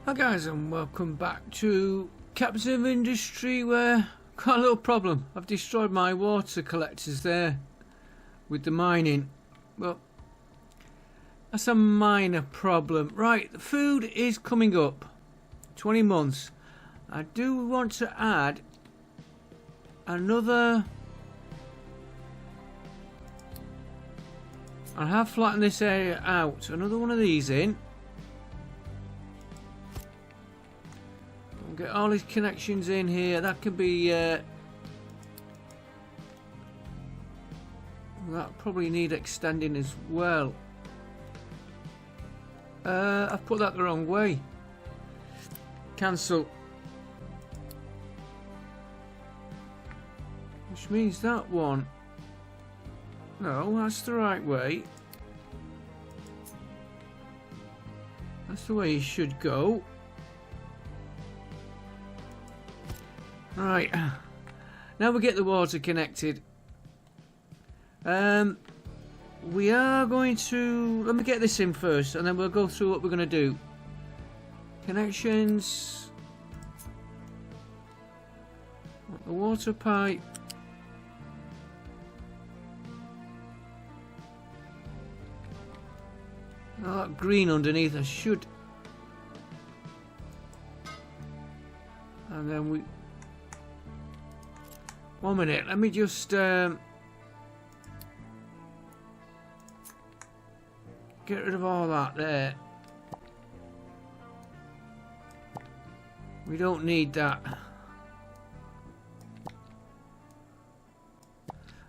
Hi guys, and welcome back to Captain Industry, where I've got a little problem. I've destroyed my water collectors there with the mining. Well, that's a minor problem. Right, the food is coming up. 20 months. I do want to add another. I have flattened this area out. Another one of these in. Get all these connections in here. That could be that probably need extending as well. I've put that the wrong way. Cancel. Which means that one. No, that's the right way. That's the way you should go. Right, now we get the water connected. We are going to, let me get this in first, and then we'll go through what we're going to do. Connections, the water pipe. Oh, that green underneath, I should. And then we. 1 minute, let me just get rid of all that there. We don't need that.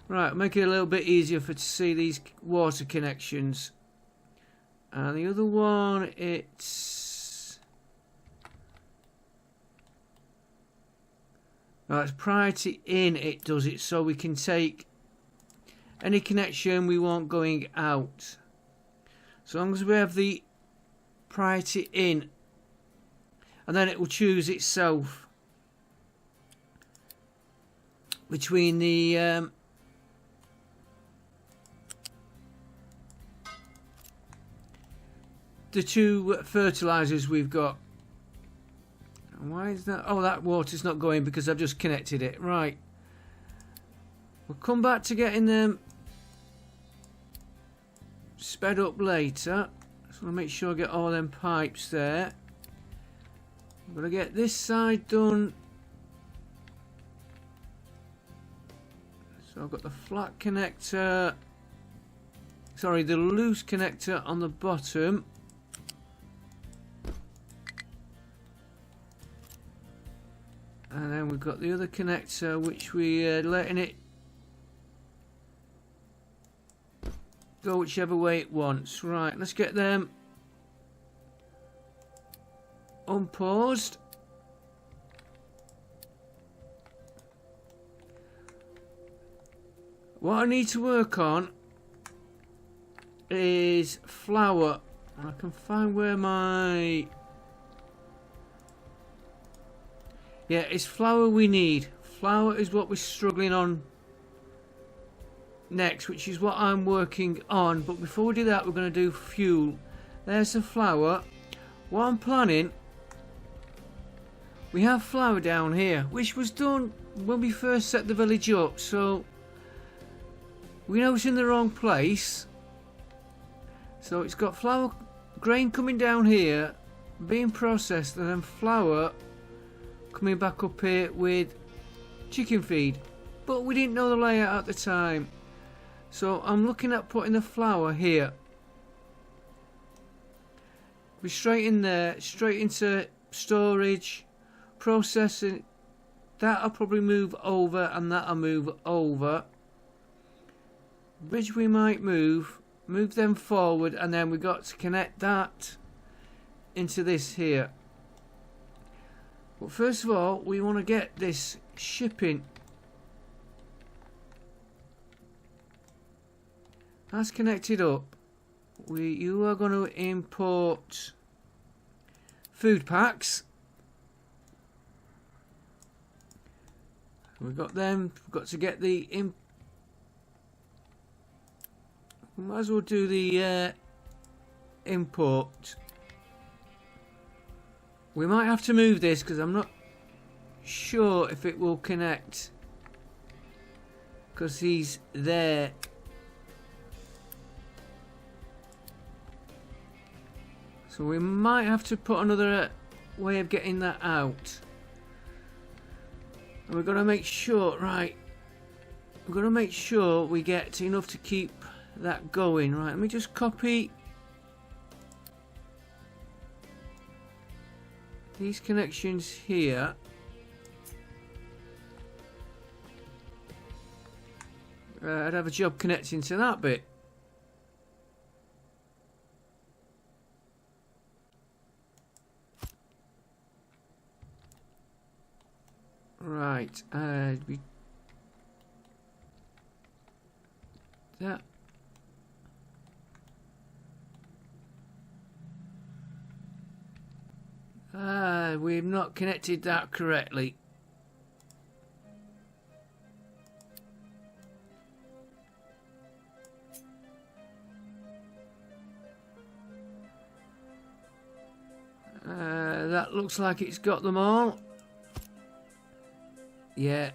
Right, make it a little bit easier to see these water connections. And the other one, it's... Right, it's priority in, it does it, so we can take any connection we want going out. So long as we have the priority in, and then it will choose itself between the two fertilizers we've got. Why is that? Oh, that water's not going because I've just connected it. Right. We'll come back to getting them sped up later. Just want to make sure I get all them pipes there. I'm going to get this side done. So I've got the flat connector. Sorry, the loose connector on the bottom. And then we've got the other connector, which we're letting it go whichever way it wants. Right, let's get them unpaused. What I need to work on is flour. I can find where my... Yeah, it's flour we need. Flour is what we're struggling on next, which is what I'm working on. But before we do that, we're going to do fuel. There's the flour. What I'm planning, we have flour down here, which was done when we first set the village up. So we know it's in the wrong place. So it's got flour, grain coming down here, being processed, and then flour coming back up here with chicken feed, but we didn't know the layout at the time, so I'm looking at putting the flour here. Be straight in there, straight into storage, processing. That'll probably move over, and that'll move over. Bridge we might move them forward, and then we got to connect that into this here. But first of all, we want to get this shipping. That's connected up. You are going to import food packs. We've got them. We've got to get the We might as well do the import. We might have to move this because I'm not sure if it will connect. Because he's there. So we might have to put another way of getting that out. And we're going to make sure, right, we're going to make sure we get enough to keep that going. Right, let me just copy these connections here. I'd have a job connecting to that bit. Right, that. We've not connected that correctly. That looks like it's got them all. Yeah.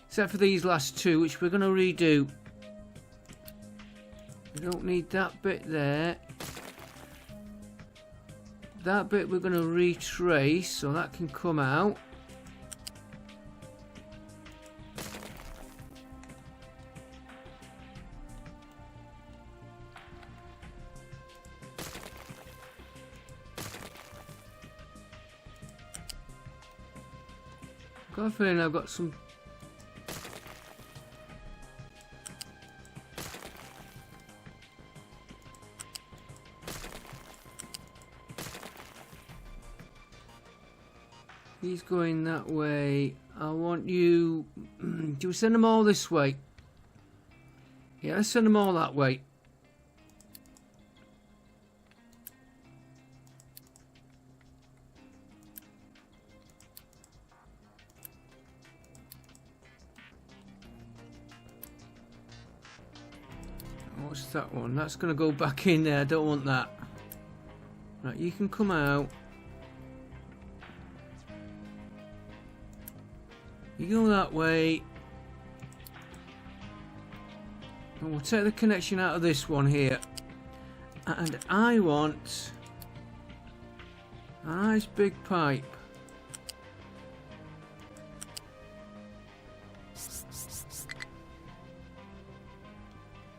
Except for these last two, which we're going to redo. We don't need that bit there. That bit we're going to retrace, so that can come out. I've got a feeling I've got some. He's going that way. I want you. Do we send them all this way? Yeah, let's send them all that way. What's that one? That's going to go back in there. I don't want that. Right, you can come out. You go that way. And we'll take the connection out of this one here. And I want a nice big pipe.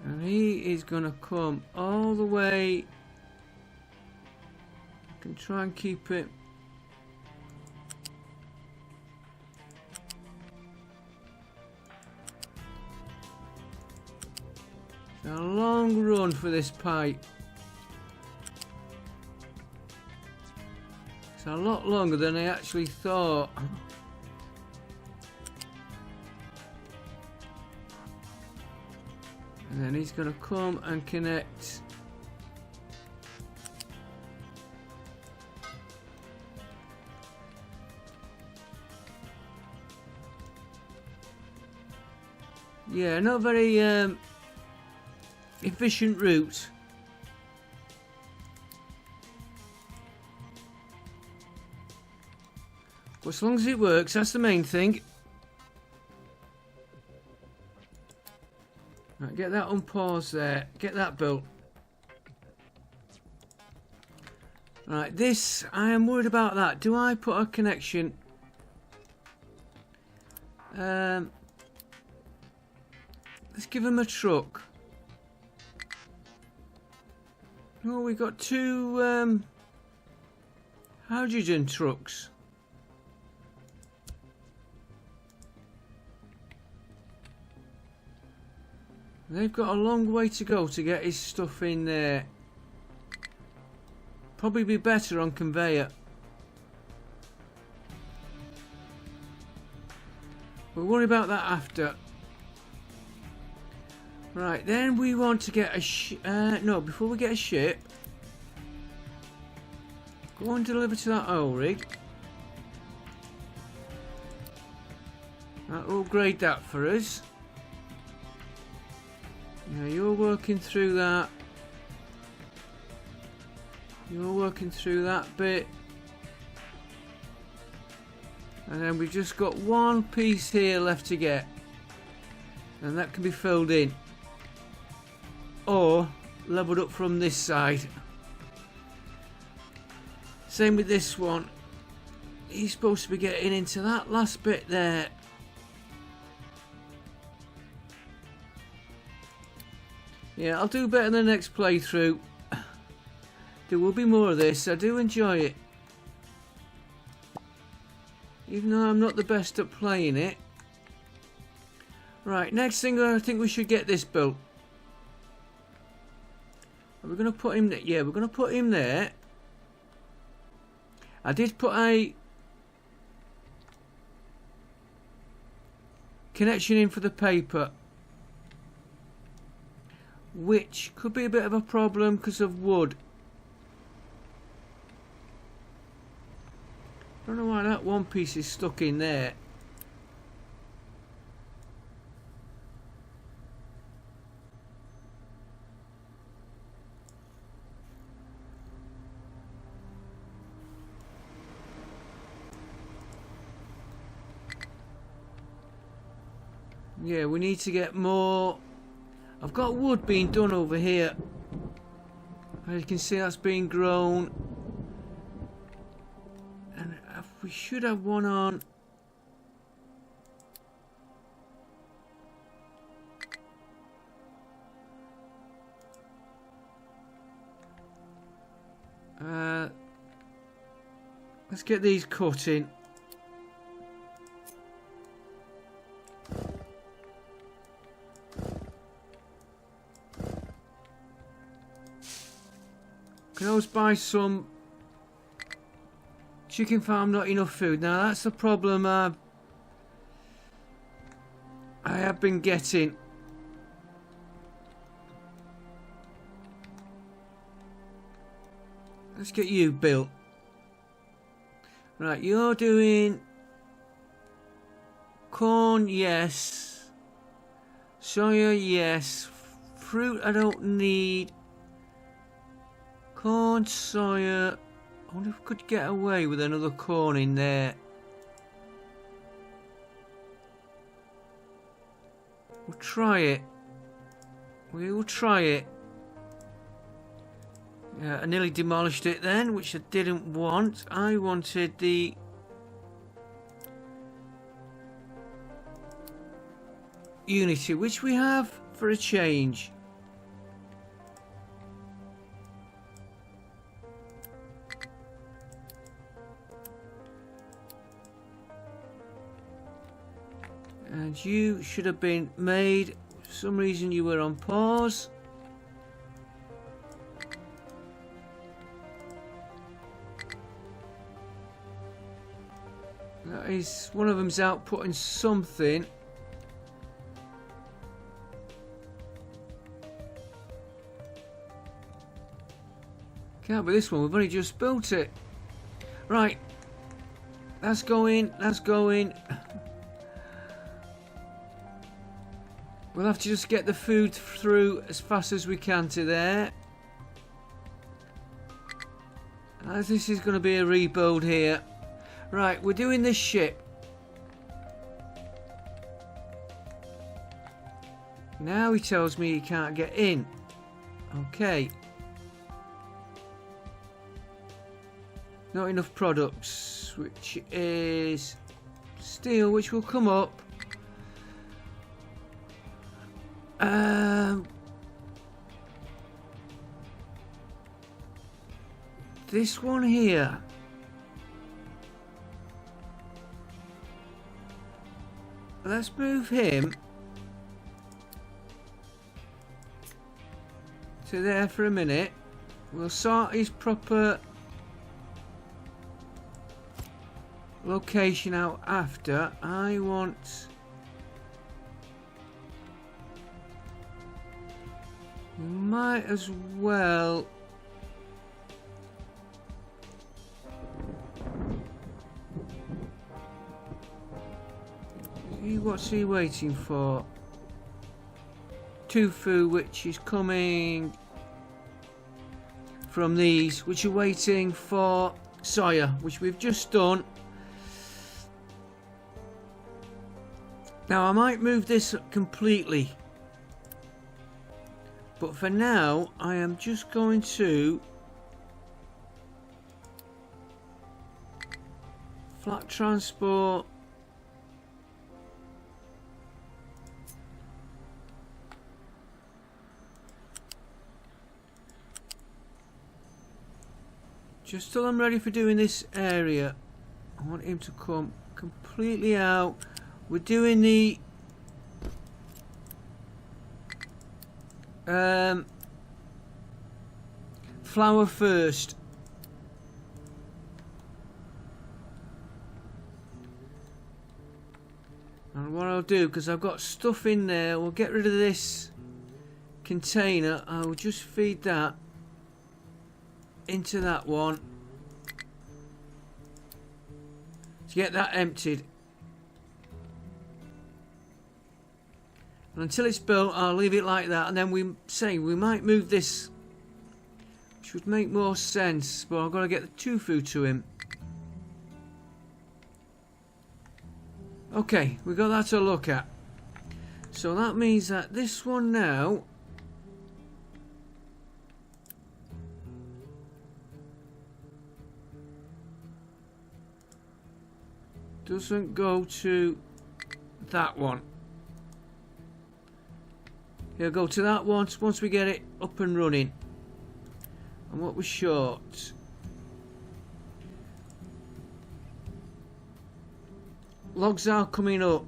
And he is going to come all the way. I can try and keep it. It's a long run for this pipe. It's a lot longer than I actually thought. And then he's going to come and connect. Yeah, not very efficient route. But as long as it works, that's the main thing. Right, get that on pause there. Get that built. Right, this, I am worried about that. Do I put a connection? Let's give him a truck. Oh, we got two hydrogen trucks. They've got a long way to go to get his stuff in there. Probably be better on conveyor. We'll worry about that after. Right, then we want to get a no, before we get a ship, go and deliver to that oil rig. That'll upgrade that for us. Now you're working through that. You're working through that bit. And then we've just got one piece here left to get. And that can be filled in. Or leveled up from this side. Same with this one. He's supposed to be getting into that last bit there. Yeah, I'll do better the next playthrough. There will be more of this. I do enjoy it. Even though I'm not the best at playing it. Right, next thing I think we should get this built. Are we going to put him there? Yeah, we're going to put him there. I did put a connection in for the paper, which could be a bit of a problem because of wood. I don't know why that one piece is stuck in there. Yeah, we need to get more. I've got wood being done over here. As you can see, that's being grown. And we should have one on. Let's get these cut in. Can always buy some chicken farm, not enough food. Now that's the problem I have been getting. Let's get you built. Right, you're doing corn, yes. Soya, yes. Fruit I don't need. Corn, soya. I wonder if we could get away with another corn in there. We'll try it. We will try it. Yeah, I nearly demolished it then, which I didn't want. I wanted the Unity, which we have for a change. And you should have been made. For some reason you were on pause. That is, one of them's outputting something. Can't be this one, we've only just built it. Right. That's going, that's going. We'll have to just get the food through as fast as we can to there. As this is going to be a rebuild here. Right, we're doing this ship. Now he tells me he can't get in. Okay. Not enough products, which is steel, which will come up. This one here. Let's move him to there for a minute. We'll sort his proper location out after. I want... We might as well... What's he waiting for? Tofu, which is coming from these, which are waiting for soya, which we've just done. Now I might move this completely, but for now I am just going to flat transport. Just till I'm ready for doing this area, I want him to come completely out. We're doing the flour first. And what I'll do, because I've got stuff in there, we'll get rid of this container. I'll just feed that into that one to get that emptied. And until it's built, I'll leave it like that, and then we might move this, which would make more sense, but I've got to get the tofu to him. Okay, we got that to look at. So that means that this one now doesn't go to that one. He'll go to that once we get it up and running. And what was short? Logs are coming up.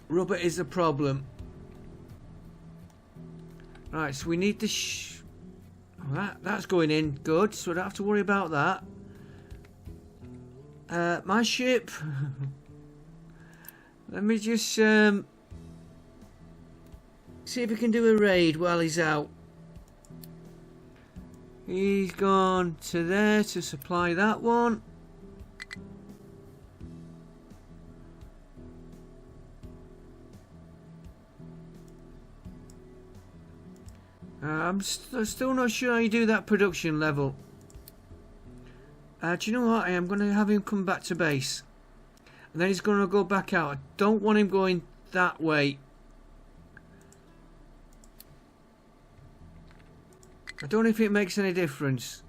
Rubber is the problem. Right, so we need the that's going in good, so I don't have to worry about that. My ship. Let me just see if we can do a raid while he's out. He's gone to there to supply that one. I'm still not sure how you do that production level. Do you know what? I am going to have him come back to base. And then he's going to go back out. I don't want him going that way. I don't know if it makes any difference.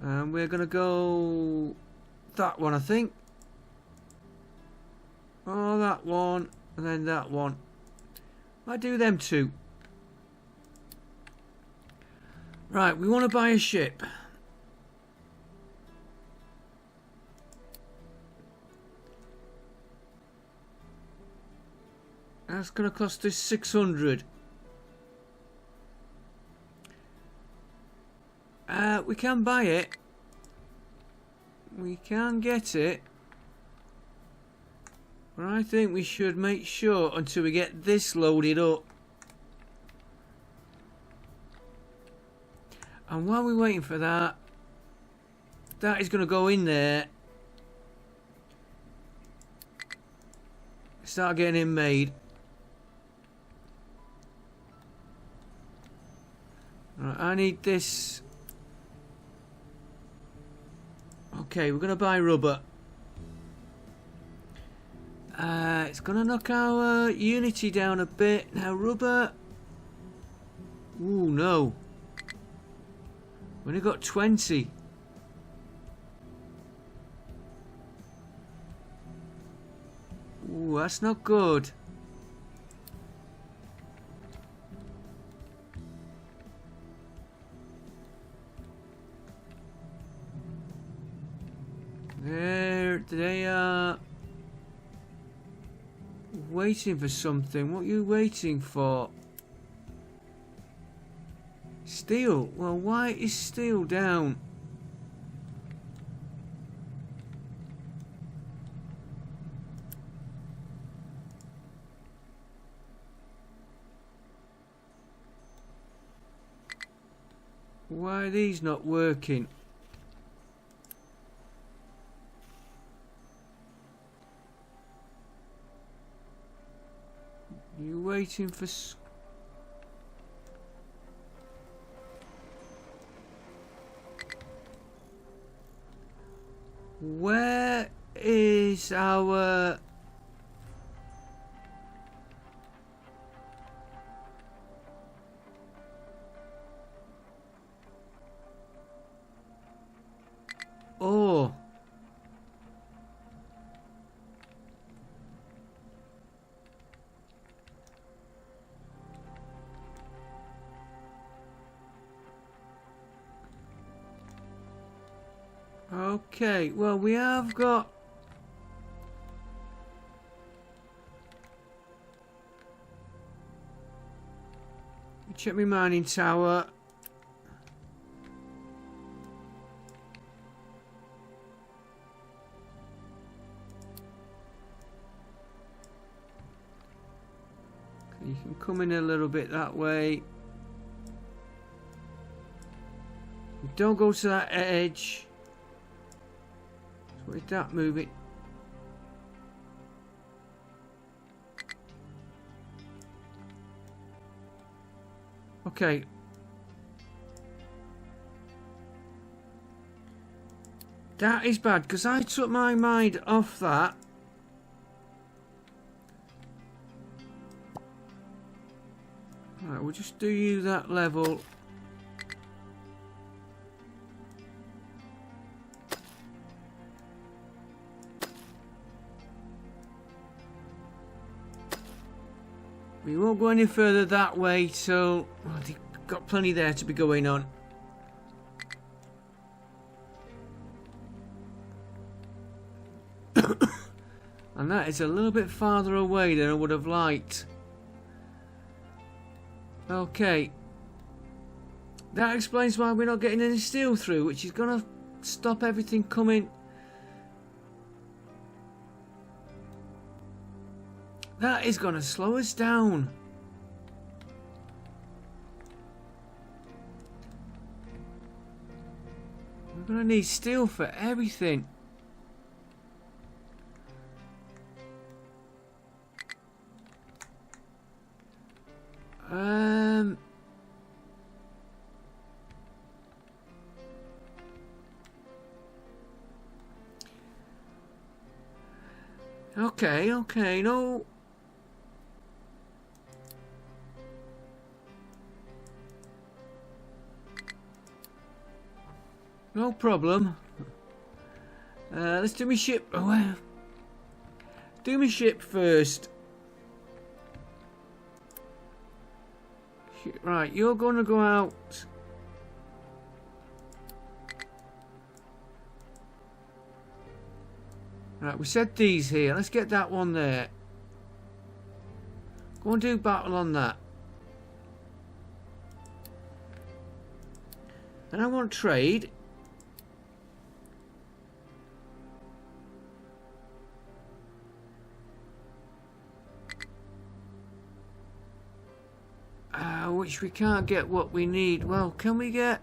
We're going to go that one, I think. Oh, that one. And then that one. I do them two. Right, we want to buy a ship. That's going to cost us 600. We can buy it. We can get it. But I think we should make sure until we get this loaded up. And while we're waiting for that, that is going to go in there. Start getting him made. Right, I need this. Okay, we're going to buy rubber. It's going to knock our unity down a bit. Now rubber. Ooh, no. We only got 20. Ooh, that's not good. There, they are waiting for something. What are you waiting for? Steel. Well, why is steel down? Why are these not working? You waiting for Where is our... Oh. Okay, well, we have got... Check my mining tower. You can come in a little bit that way. Don't go to that edge. With that moving. Okay. That is bad because I took my mind off that. Right, we'll just do you that level. We won't go any further that way, so well, they've got plenty there to be going on. And that is a little bit farther away than I would have liked. Okay. That explains why we're not getting any steel through, which is going to stop everything coming. That is going to slow us down. We're going to need steel for everything. Okay, no. No problem. Let's do my ship. Do my ship first. Right, you're going to go out. Right, we set these here. Let's get that one there. Go and do battle on that. And I want trade. Which we can't get what we need. Well, can we get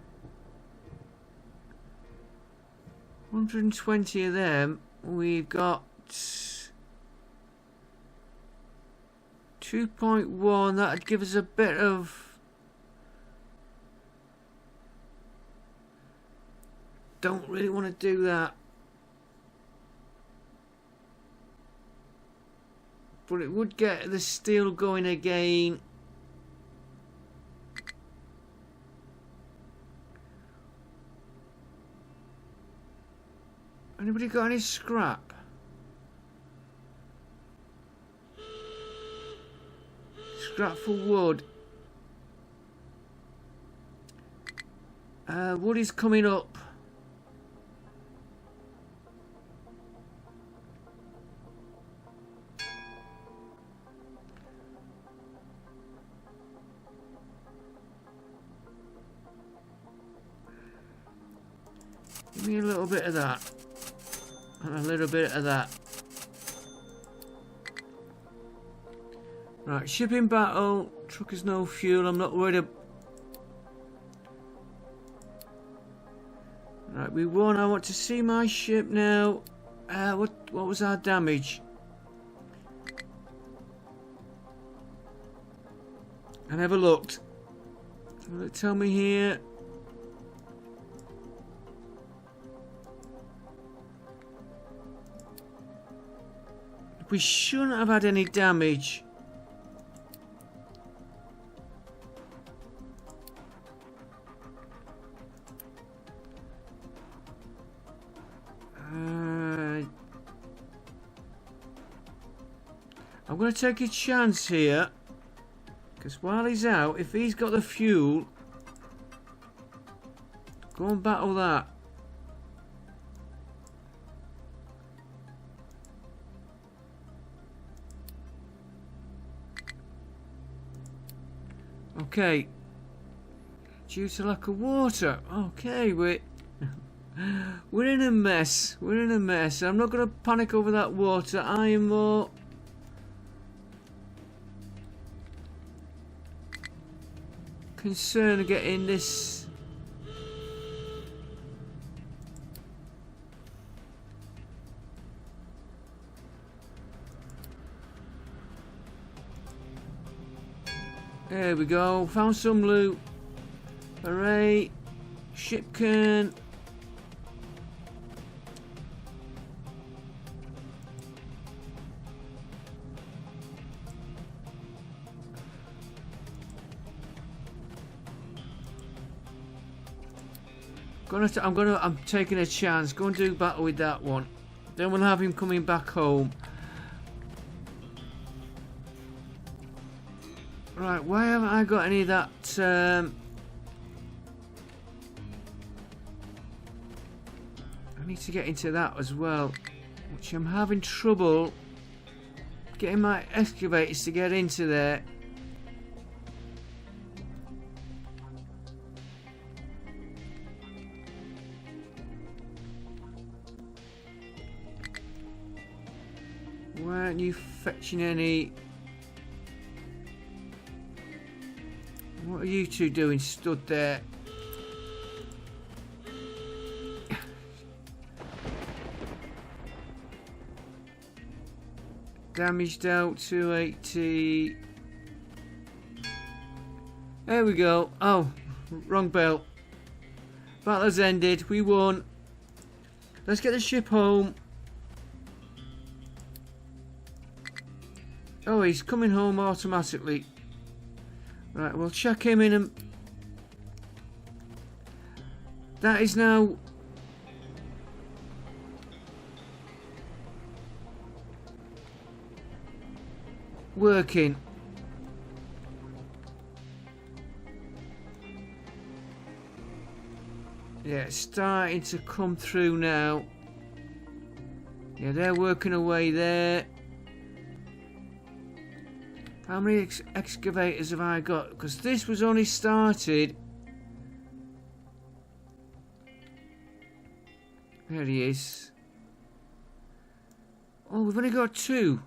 120 of them? We've got 2.1. That'd give us a bit of... Don't really want to do that. But it would get the steel going again. Anybody got any scrap? Scrap for wood. Wood is coming up. Give me a little bit of that. And a little bit of that. Right, shipping battle. Truck has no fuel. I'm not worried about... Right, we won. I want to see my ship now. What was our damage? I never looked. Will it tell me here? We shouldn't have had any damage. I'm going to take a chance here, because while he's out, if he's got the fuel, go and battle that. Okay. Due to lack of water. Okay, we're in a mess. We're in a mess. I'm not going to panic over that water. I am more concerned of getting this. There we go. Found some loot. Hooray. Ship can. I'm taking a chance. Go and do battle with that one. Then we'll have him coming back home. Right, why haven't I got any of that? I need to get into that as well, which I'm having trouble getting my excavators to get into there. Why aren't you fetching any? What are you two doing stood there? Damaged out 280. There we go. Oh, wrong belt. Battle has ended. We won. Let's get the ship home. Oh, he's coming home automatically. Right, we'll check him in and that is now working. Yeah, it's starting to come through now. Yeah, they're working away there. How many excavators have I got? Because this was only started. There he is. Oh, we've only got 2.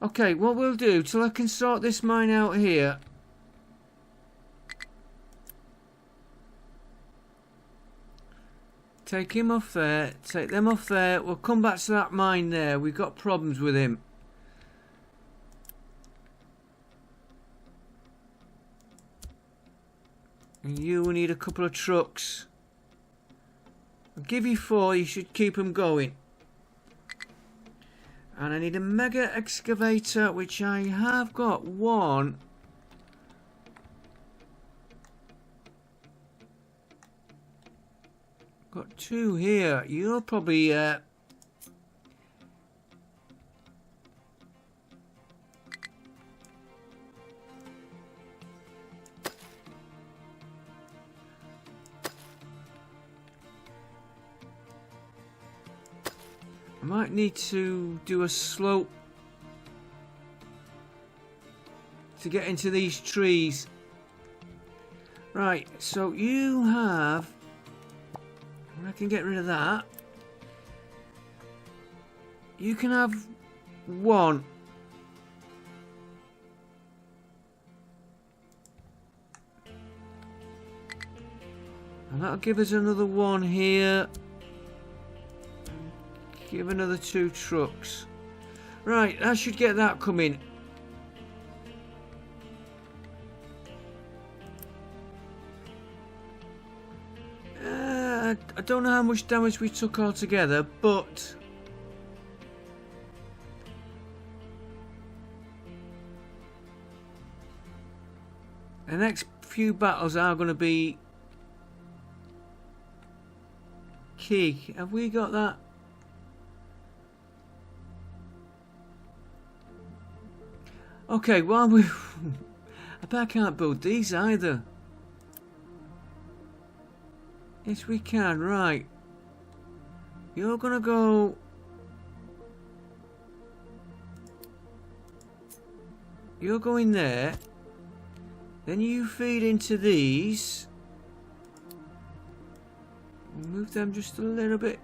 Okay, what we'll do till I can sort this mine out here. Take him off there. Take them off there. We'll come back to that mine there. We've got problems with him. And you will need a couple of trucks. I'll give you 4, you should keep them going. And I need a mega excavator, which I have got 1. Got 2 here. You're probably I might need to do a slope to get into these trees. Right, so you have... I can get rid of that. You can have 1. And that'll give us another 1 here. Give another 2 trucks. Right, I should get that coming. I don't know how much damage we took altogether, but next few battles are going to be key. Have we got that? Okay, well, I bet I can't build these either. Yes, we can, right. You're gonna go... You're going there. Then you feed into these. Move them just a little bit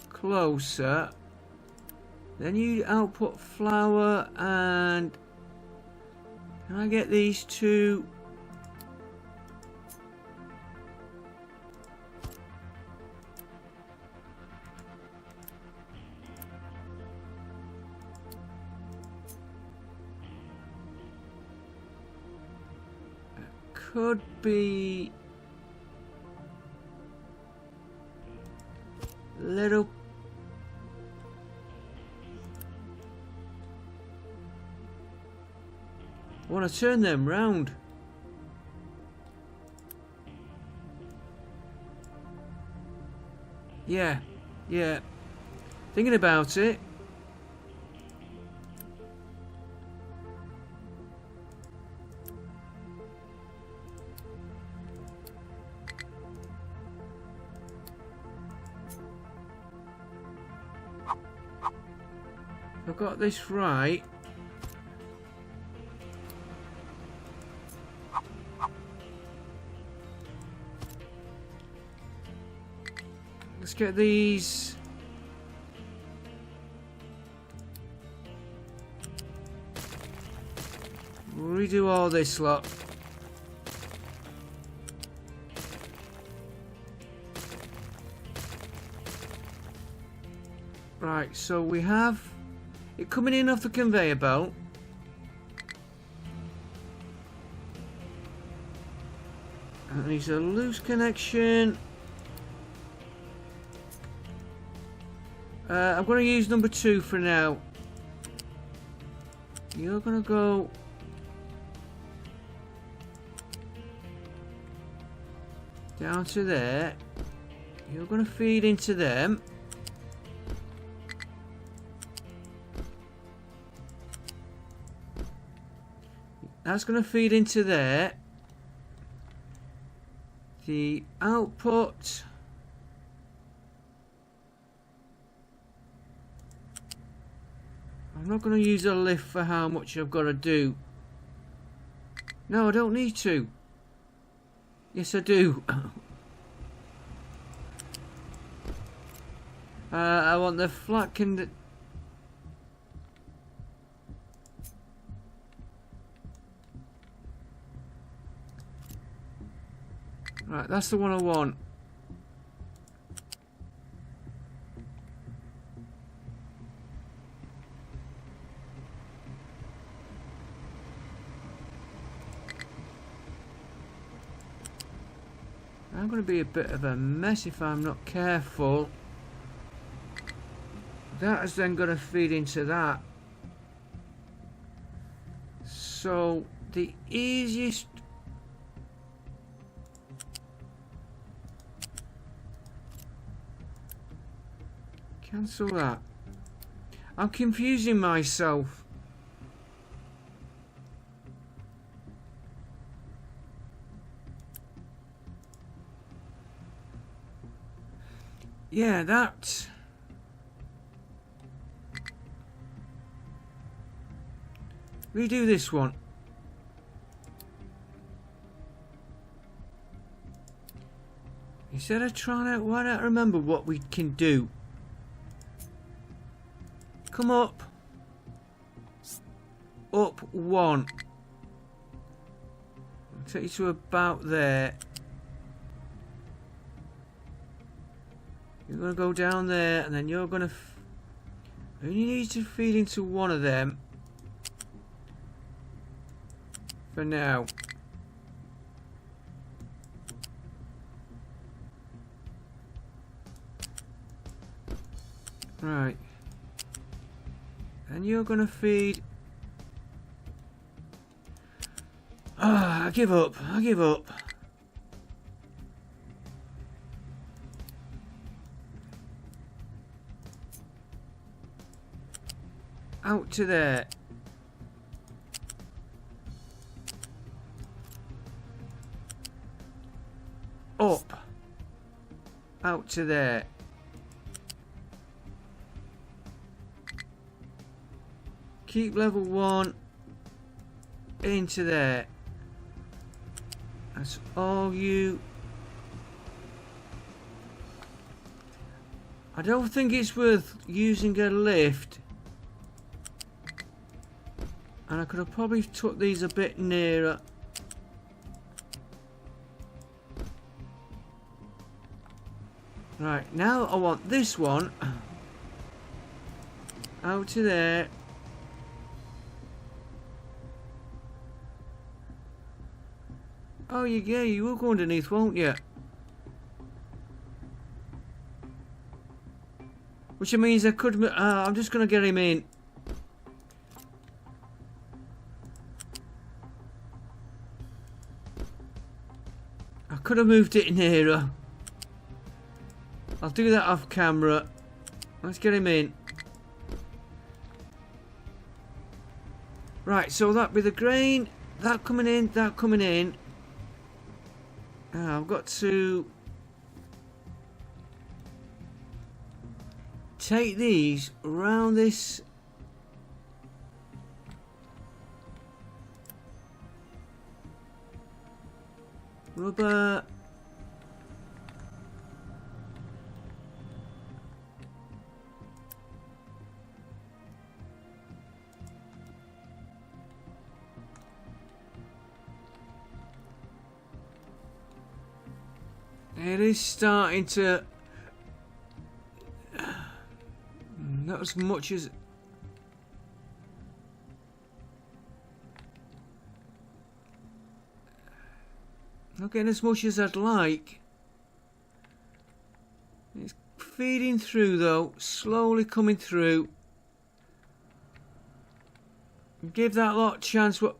closer. Then you output flour and... Can I get these two? Could be little. I want to turn them round. Yeah, yeah. Thinking about it. If I got this right. Let's get these. Redo all this lot. Right, so we have it coming in off the conveyor belt. And there's a loose connection. I'm going to use number 2 for now. You're going to go... down to there. You're going to feed into them. That's going to feed into there. The output... I'm not going to use a lift for how much I've got to do. No, I don't need to. Yes, I do. I want the flat Right, that's the one I want. I'm going to be a bit of a mess if I'm not careful. That is then going to feed into that. So the easiest... Cancel that. I'm confusing myself. Yeah, that. Redo this one. Instead of trying to, why don't I remember what we can do? Come up. Up 1. I'll take you to about there. You're going to go down there, and then you're going to... only need to feed into one of them. For now. Right. And you're going to feed... I give up. I give up. Out to there. Up. Out to there. Keep level 1. Into there. That's all you. I don't think it's worth using a lift. And I could have probably took these a bit nearer. Right, now I want this one out to there. Oh, yeah, you will go underneath, won't you? Which means I could... I'm just going to get him in. I could have moved it nearer. I'll do that off camera. Let's get him in. Right, so that with the grain, that coming in, that coming in. I've got to take these around this. Rubber. It is starting to... Not as much as... Not getting as much as I'd like. It's feeding through though, slowly coming through. Give that lot a chance. What?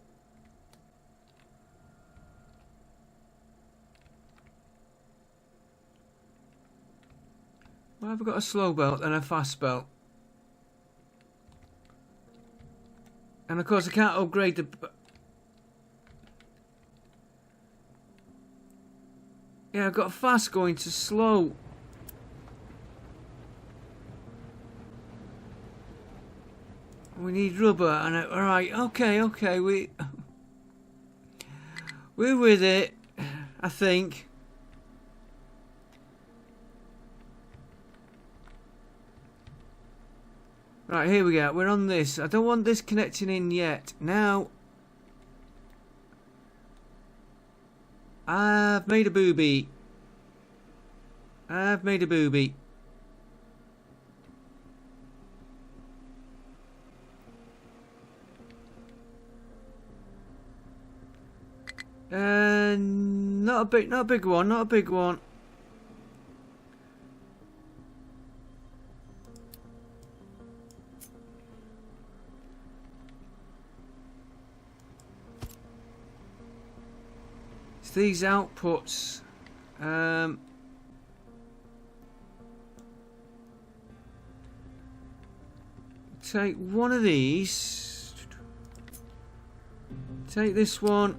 Well, I've got a slow belt and a fast belt. And of course I can't upgrade the... Yeah, I've got fast going to slow. We need rubber and alright, okay, we're with it, I think. Right, here we go. We're on this. I don't want this connecting in yet. Now, I've made a booby. I've made a booby. Not a big one. Not a big one. These outputs, take one of these, take this one.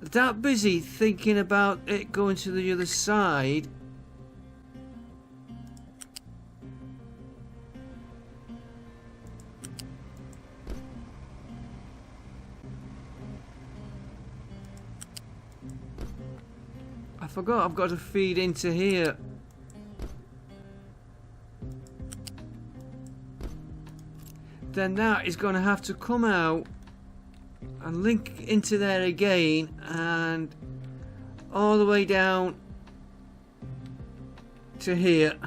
That busy thinking about it going to the other side. I forgot I've got to feed into here. Then that is going to have to come out and link into there again and all the way down to here.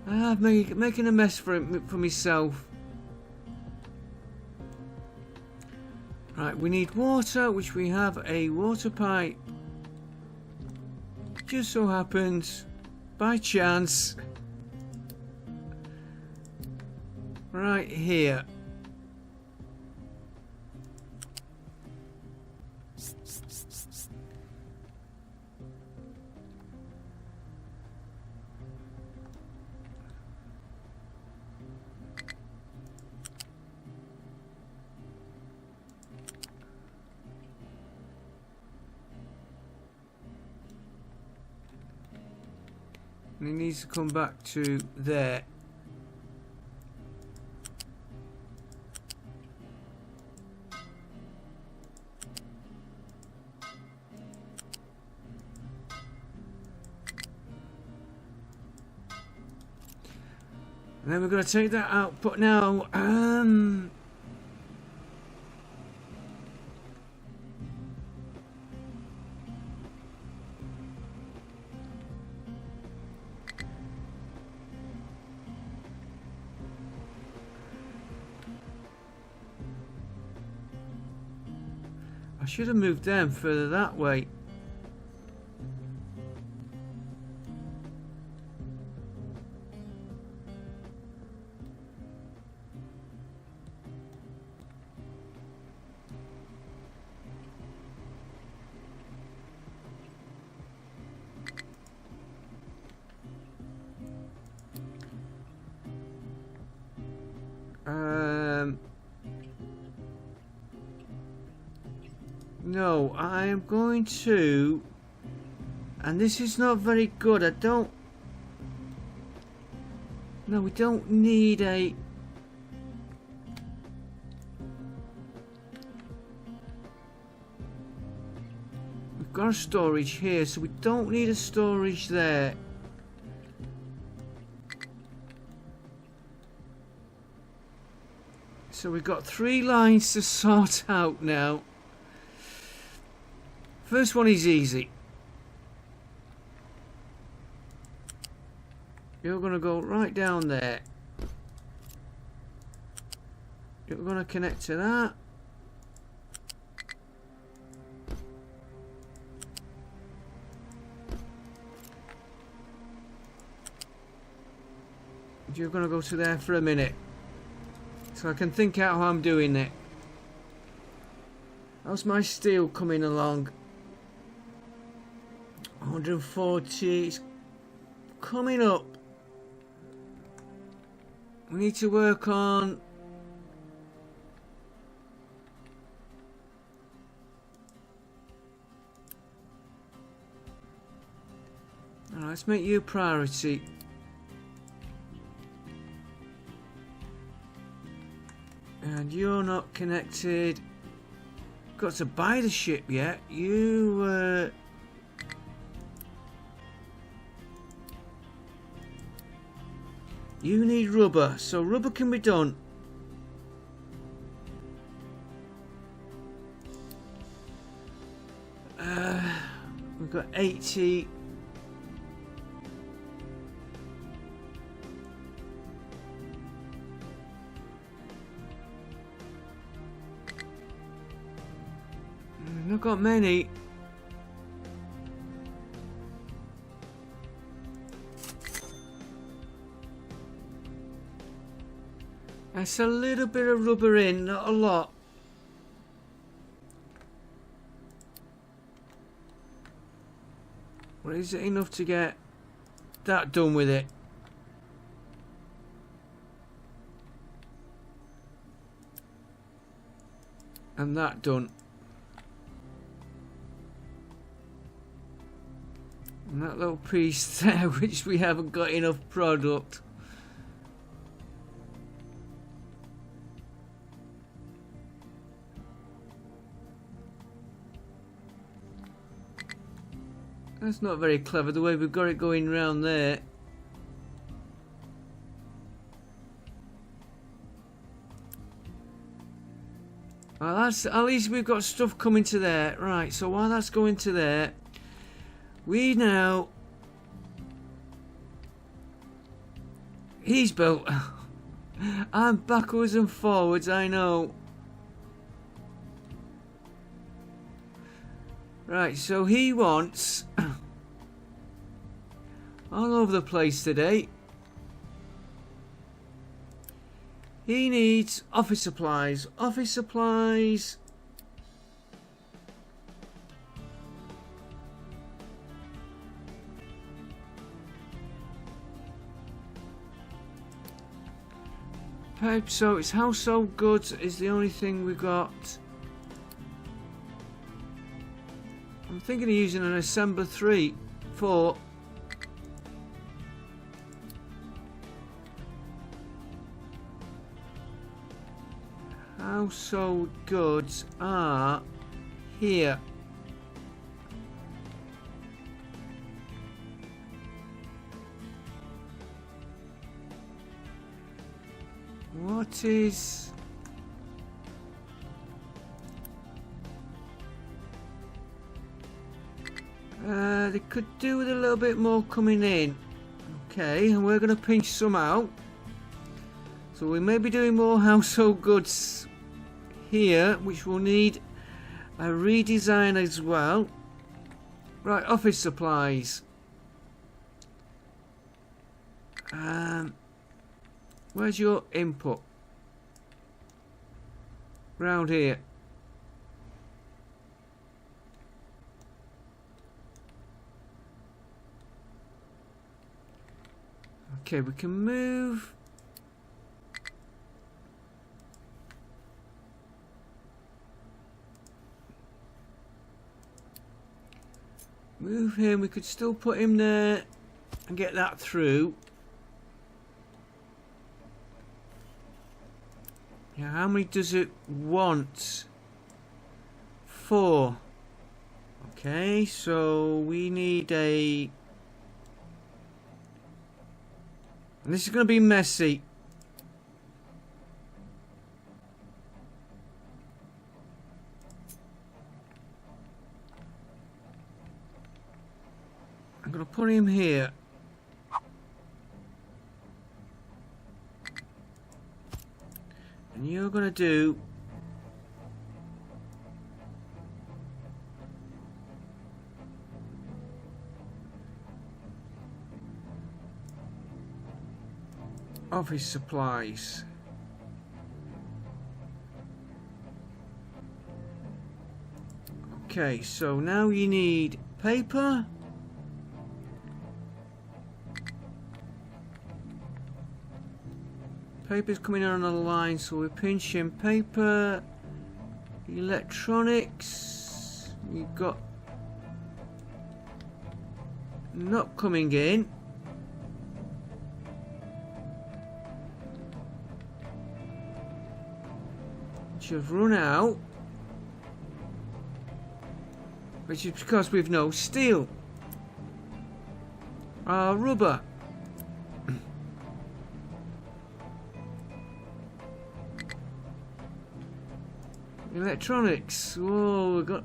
I'm making a mess for myself. Right, we need water, which we have a water pipe. Just so happens, by chance, right here. And he needs to come back to there. And then we're going to take that output now. I should have moved them further that way. No, I am going to, and this is not very good. No, we don't need a. We've got a storage here, so we don't need a storage there. So we've got 3 lines to sort out now. First one is easy. You're going to go right down there. You're going to connect to that. You're going to go to there for a minute. So I can think out how I'm doing it. How's my steel coming along? 140. It's coming up. We need to work on. Alright, let's make you a priority. And you're not connected. Got to buy the ship yet. You need rubber, so rubber can be done. We've got 80. Not got many. That's a little bit of rubber in, not a lot. Well, is it enough to get that done with it? And that done. And that little piece there, which we haven't got enough product. That's not very clever, the way we've got it going round there. Well, that's, at least we've got stuff coming to there. Right, so while that's going to there, we now... He's built. I'm backwards and forwards, I know. Right, so he wants... all over the place today. He needs office supplies. Office supplies. Pipe, so it's household goods is the only thing we got. I'm thinking of using an assembler 4. household goods are here. What is... they could do with a little bit more coming in. Okay, and we're going to pinch some out. So we may be doing more household goods here, which will need a redesign as well. Right, office supplies. Where's your input? Round here. Okay, we can move. Move him. We could still put him there and get that through. Yeah, how many does it want? 4. Okay, so we need a... And this is going to be messy. I'm going to put him here. And you're going to do... office supplies. Okay, so now you need paper. Paper's coming on the line, so we're pinching paper. Electronics. You've got not coming in. You've run out, which is because we've no steel. Rubber. Electronics. Whoa, we got.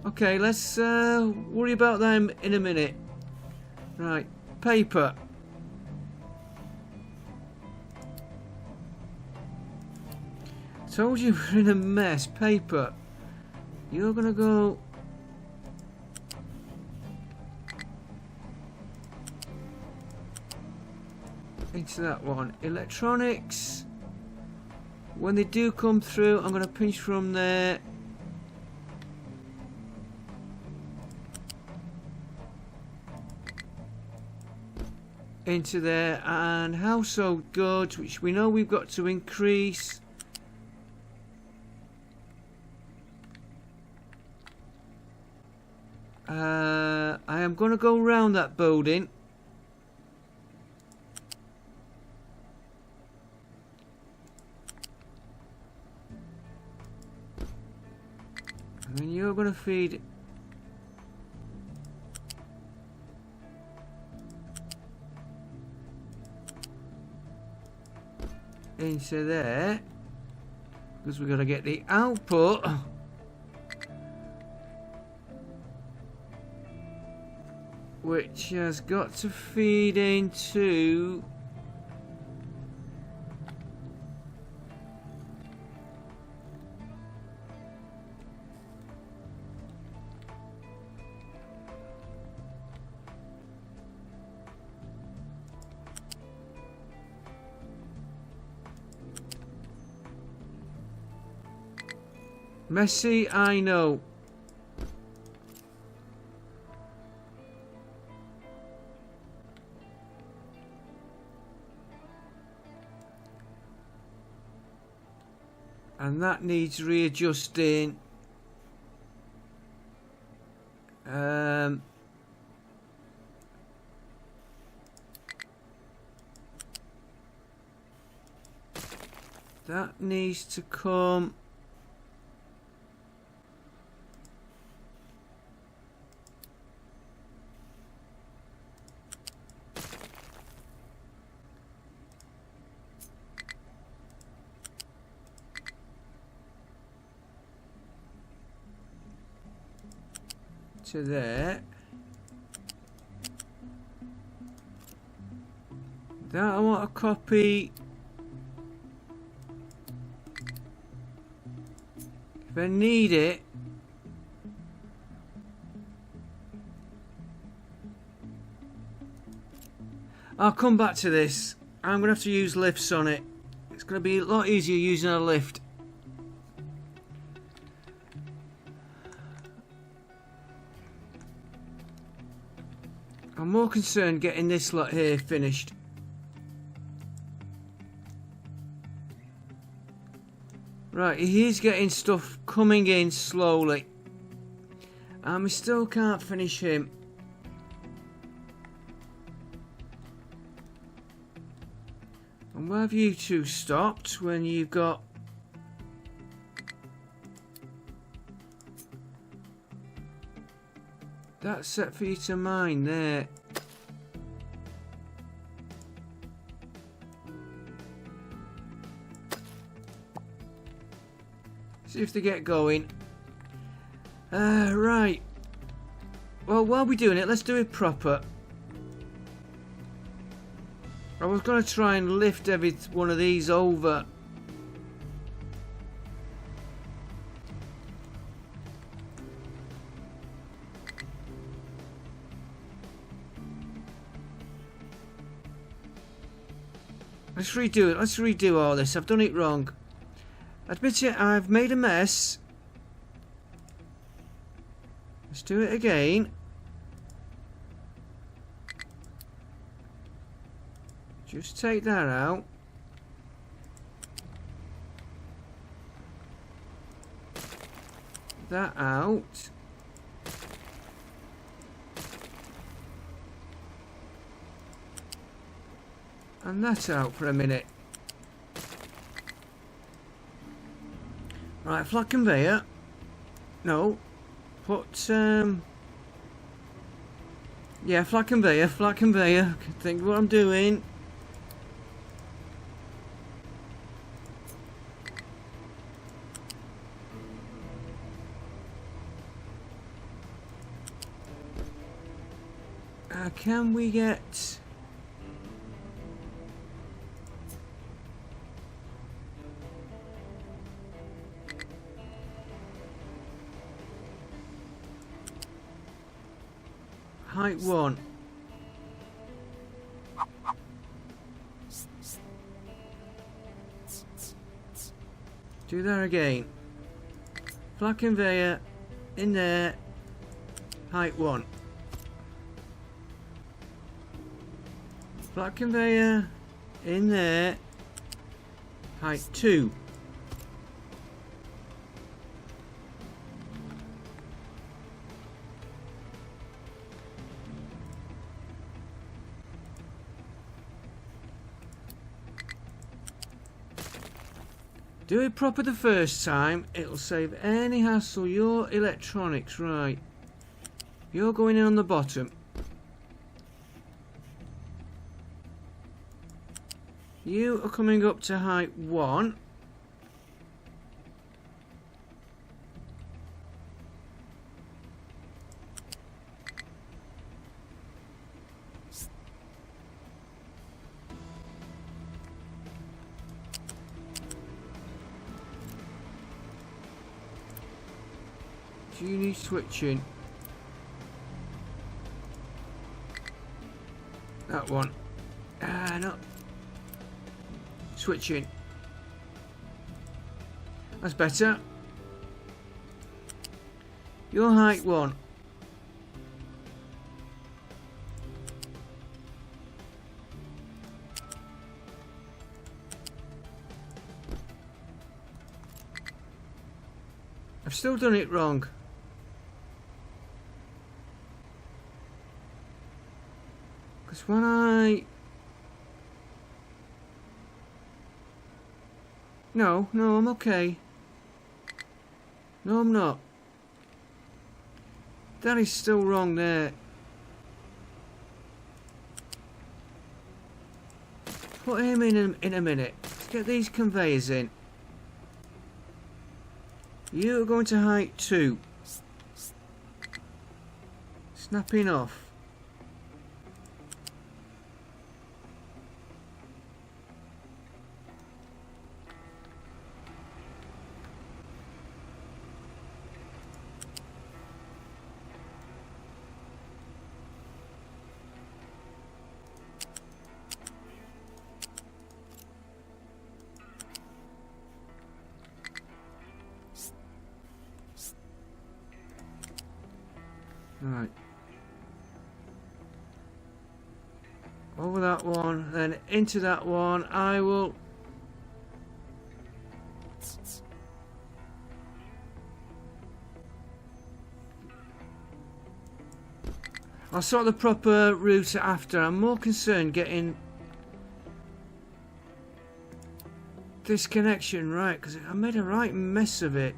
Okay, let's worry about them in a minute. Right, paper. Told you we're in a mess. Paper. You're gonna go. Into that one. Electronics. When they do come through, I'm gonna pinch from there. Into there. And household goods, which we know we've got to increase. I am going to go round that building. And then you're going to feed into there, because we've got to get the output. Which has got to feed into messy, I know. And that needs readjusting. That needs to come to there. That I want to copy. If I need it. I'll come back to this. I'm going to have to use lifts on it. It's going to be a lot easier using a lift. I'm more concerned getting this lot here finished. Right, he is getting stuff coming in slowly. And we still can't finish him. And where have you two stopped when you've got... That's set for you to mine there. See if they get going. Right. Well, while we're doing it, let's do it proper. I was going to try and lift every one of these over. Let's redo it. Let's redo all this. I've done it wrong. Admit it, I've made a mess. Let's do it again. Just take that out. That out. And that out for a minute. Right, flat conveyor. No. Put, yeah, flat conveyor, flat conveyor. Think what I'm doing. Can we get... height 1. Do that again. Flat conveyor in there. Height 1. Flat conveyor in there. Height 2. Do it proper the first time, it'll save any hassle. Your electronics, right. You're going in on the bottom. You are coming up to height 1. Do you need switching? That one. No. Switching. That's better. Your height 1. I've still done it wrong. Because when I... No, I'm okay. No, I'm not. That is still wrong there. Put him in a minute. Let's get these conveyors in. You are going to height 2. Snapping off. Right. Over that one, then into that one. I will... I'll sort the proper route after. I'm more concerned getting this connection right, because I made a right mess of it.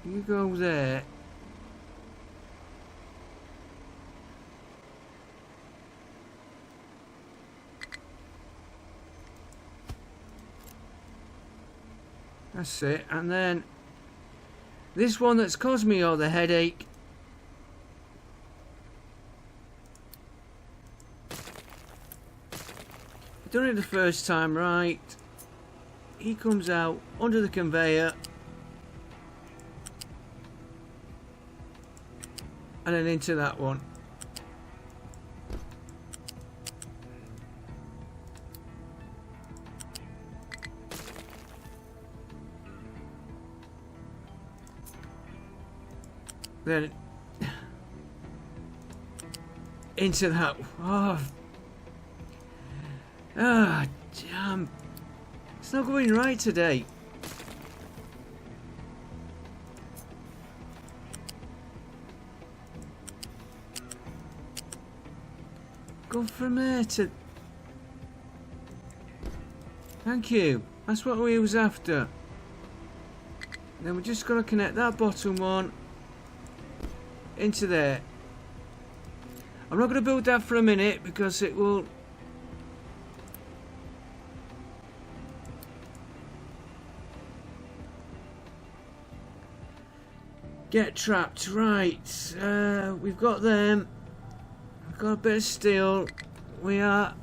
You go there. That's it. And then this one that's caused me all the headache. I've done it the first time right. He comes out under the conveyor. And then into that one. Then into that. Oh, damn. It's not going right today. Go from there to... Thank you. That's what we was after. Then we're just going to connect that bottom one into there. I'm not going to build that for a minute because it will... get trapped. Right. We've got them. Got a bit of steel. We are...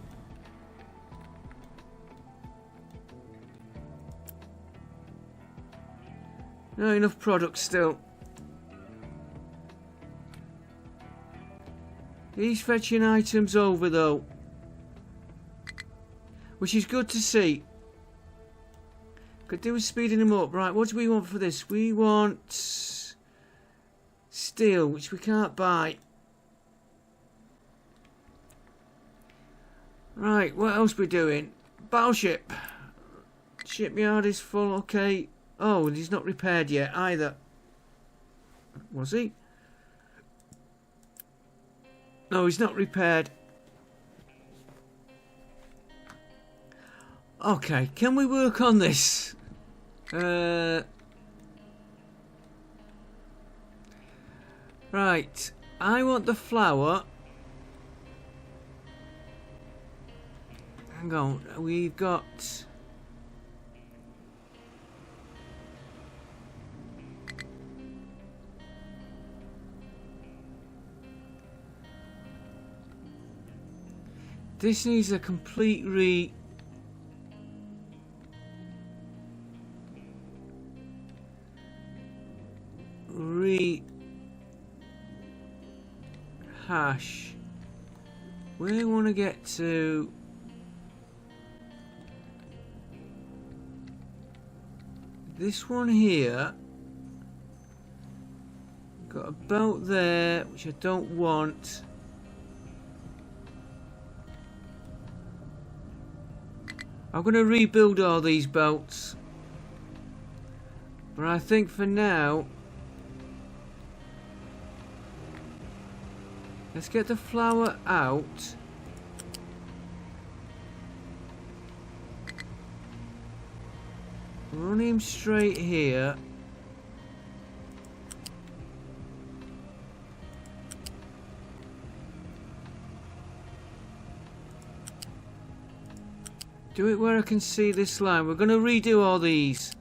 Not enough product still. He's fetching items over though. Which is good to see. Could do with speeding them up. Right, what do we want for this? We want... steel, which we can't buy. Right, what else we doing? Battleship. Shipyard is full, okay. Oh, he's not repaired yet either. Was he? No, he's not repaired. Okay, can we work on this? Right, I want the flour. Hang on, we've got... This needs a complete rehash. We want to get to... this one here. Got a belt there, which I don't want. I'm going to rebuild all these belts. But I think for now, let's get the flower out. Run him straight here. Do it where I can see this line. We're going to redo all these.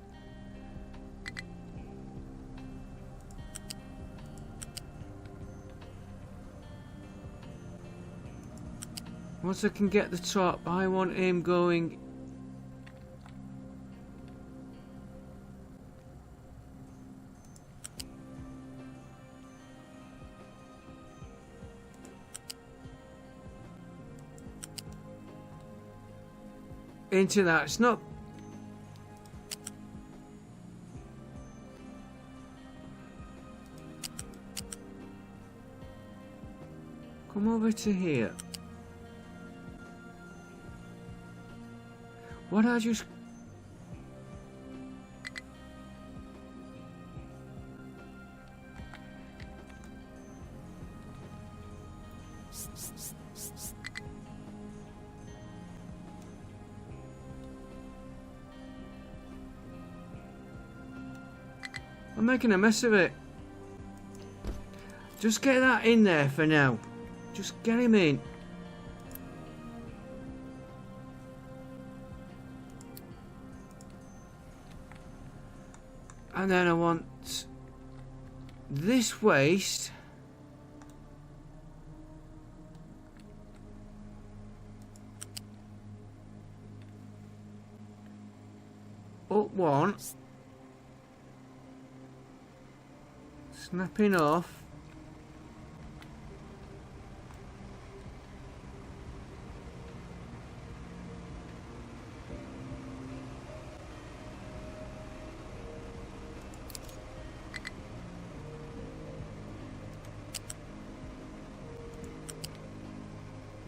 Once I can get the top, I want him going. Into that. It's not. Come over to here. What I just. I'm making a mess of it. Just get that in there for now. Just get him in. And then I want this waste up one. Snapping off.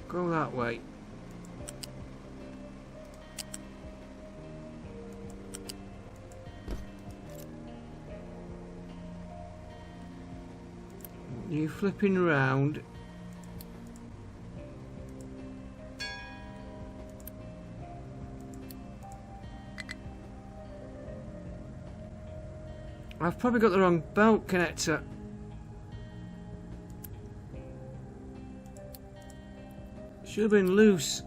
Go that way. You flipping around. I've probably got the wrong belt connector. Should have been loose.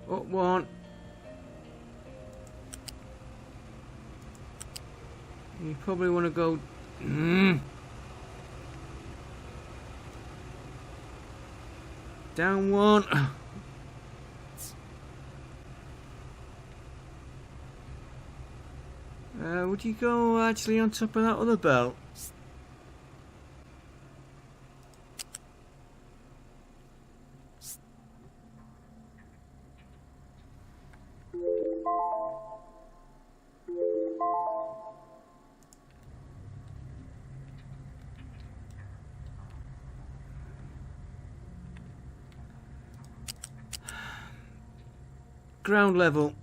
Up one. You probably want to go. Down one. Would you go actually on top of that other belt? Ground level.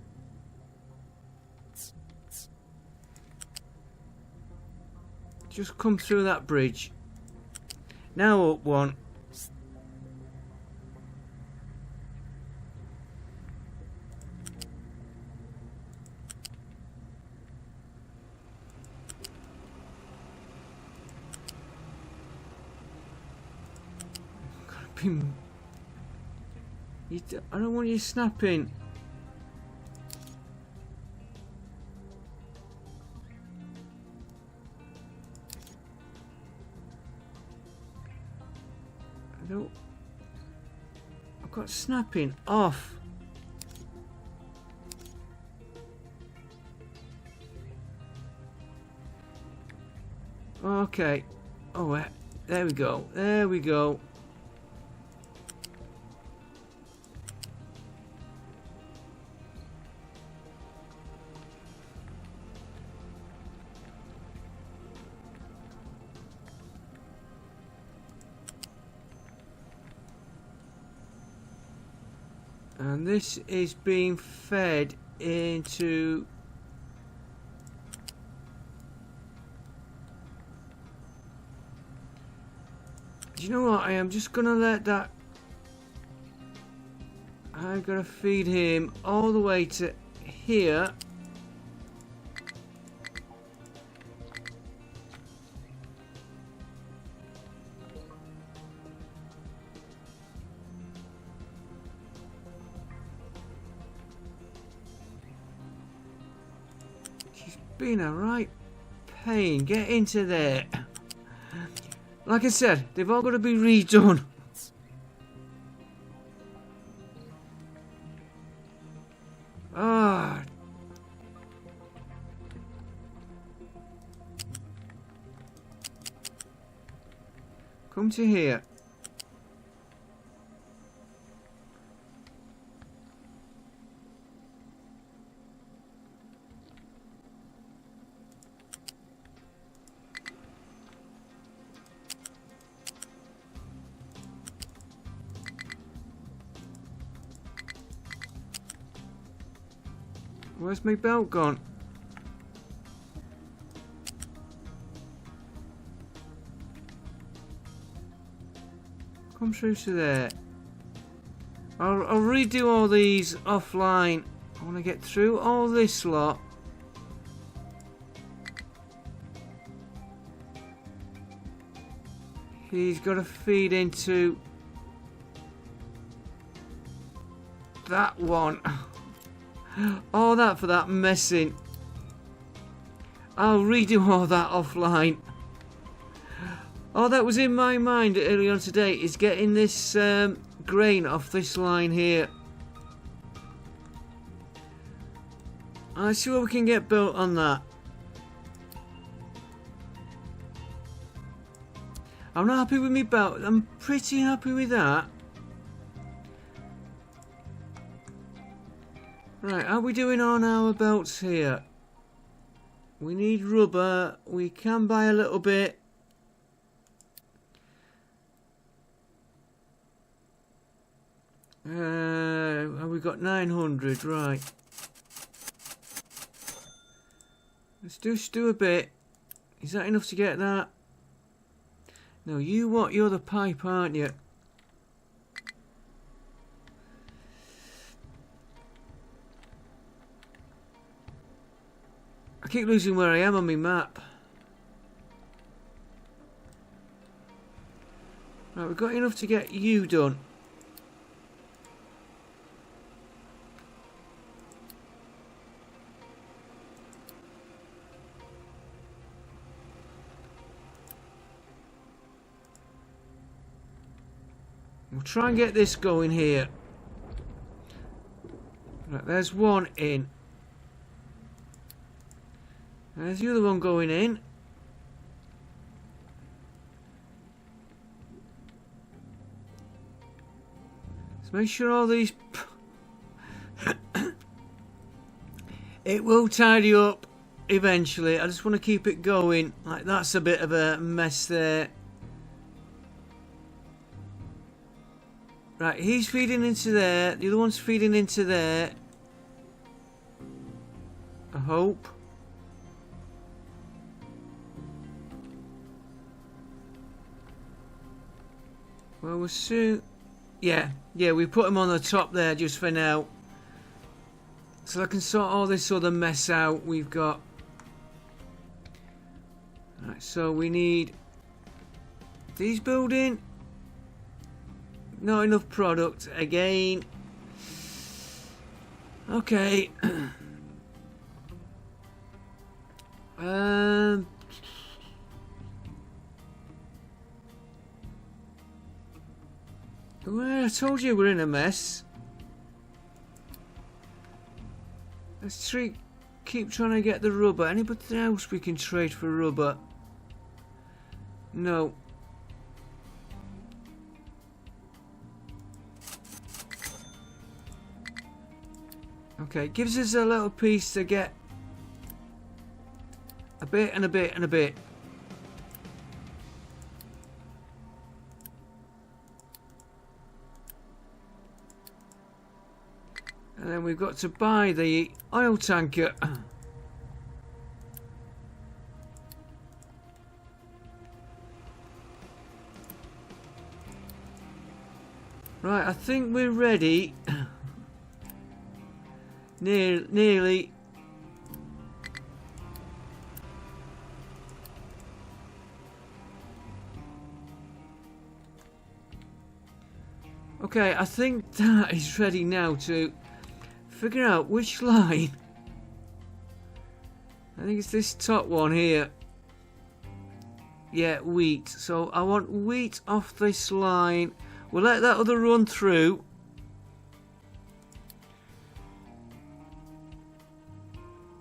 Just come through that bridge. Now up one. I don't want you snapping. I've got snapping off. Okay. Oh, there we go. There we go. And this is being fed into... Do you know what? I am just gonna let that... I'm gonna feed him all the way to here. She's been a right pain. Get into there. Like I said, they've all got to be redone. Ah. Come to here. Where's my belt gone? Come through to there. I'll redo all these offline. I want to get through all this lot. He's got to feed into that one. All that for that messing. I'll redo all that offline. All that was in my mind early on today is getting this grain off this line here. Let's see what we can get built on that. I'm not happy with my belt. I'm pretty happy with that. Right, how are we doing on our belts here? We need rubber. We can buy a little bit. We got 900, right. Let's just do a bit. Is that enough to get that? No, you're the pipe, aren't you? I keep losing where I am on my map. Right, we've got enough to get you done. We'll try and get this going here. Right, there's one in. There's the other one going in. Let's make sure all these... It will tidy up eventually. I just want to keep it going. Like, that's a bit of a mess there. Right, he's feeding into there. The other one's feeding into there. I hope. Well, we'll soon... Yeah, we put them on the top there just for now. So I can sort all this other mess out we've got. Right, so we need... These building. Not enough product again. Okay. Well, I told you we're in a mess. Let's keep trying to get the rubber. Anybody else we can trade for rubber? No. Okay, gives us a little piece to get a bit and a bit and a bit. we've got to buy the oil tanker. Right, I think we're ready. Nearly. Okay, I think that is ready now to figure out which line. I think it's this top one here. Yeah, wheat. So I want wheat off this line. We'll let that other run through.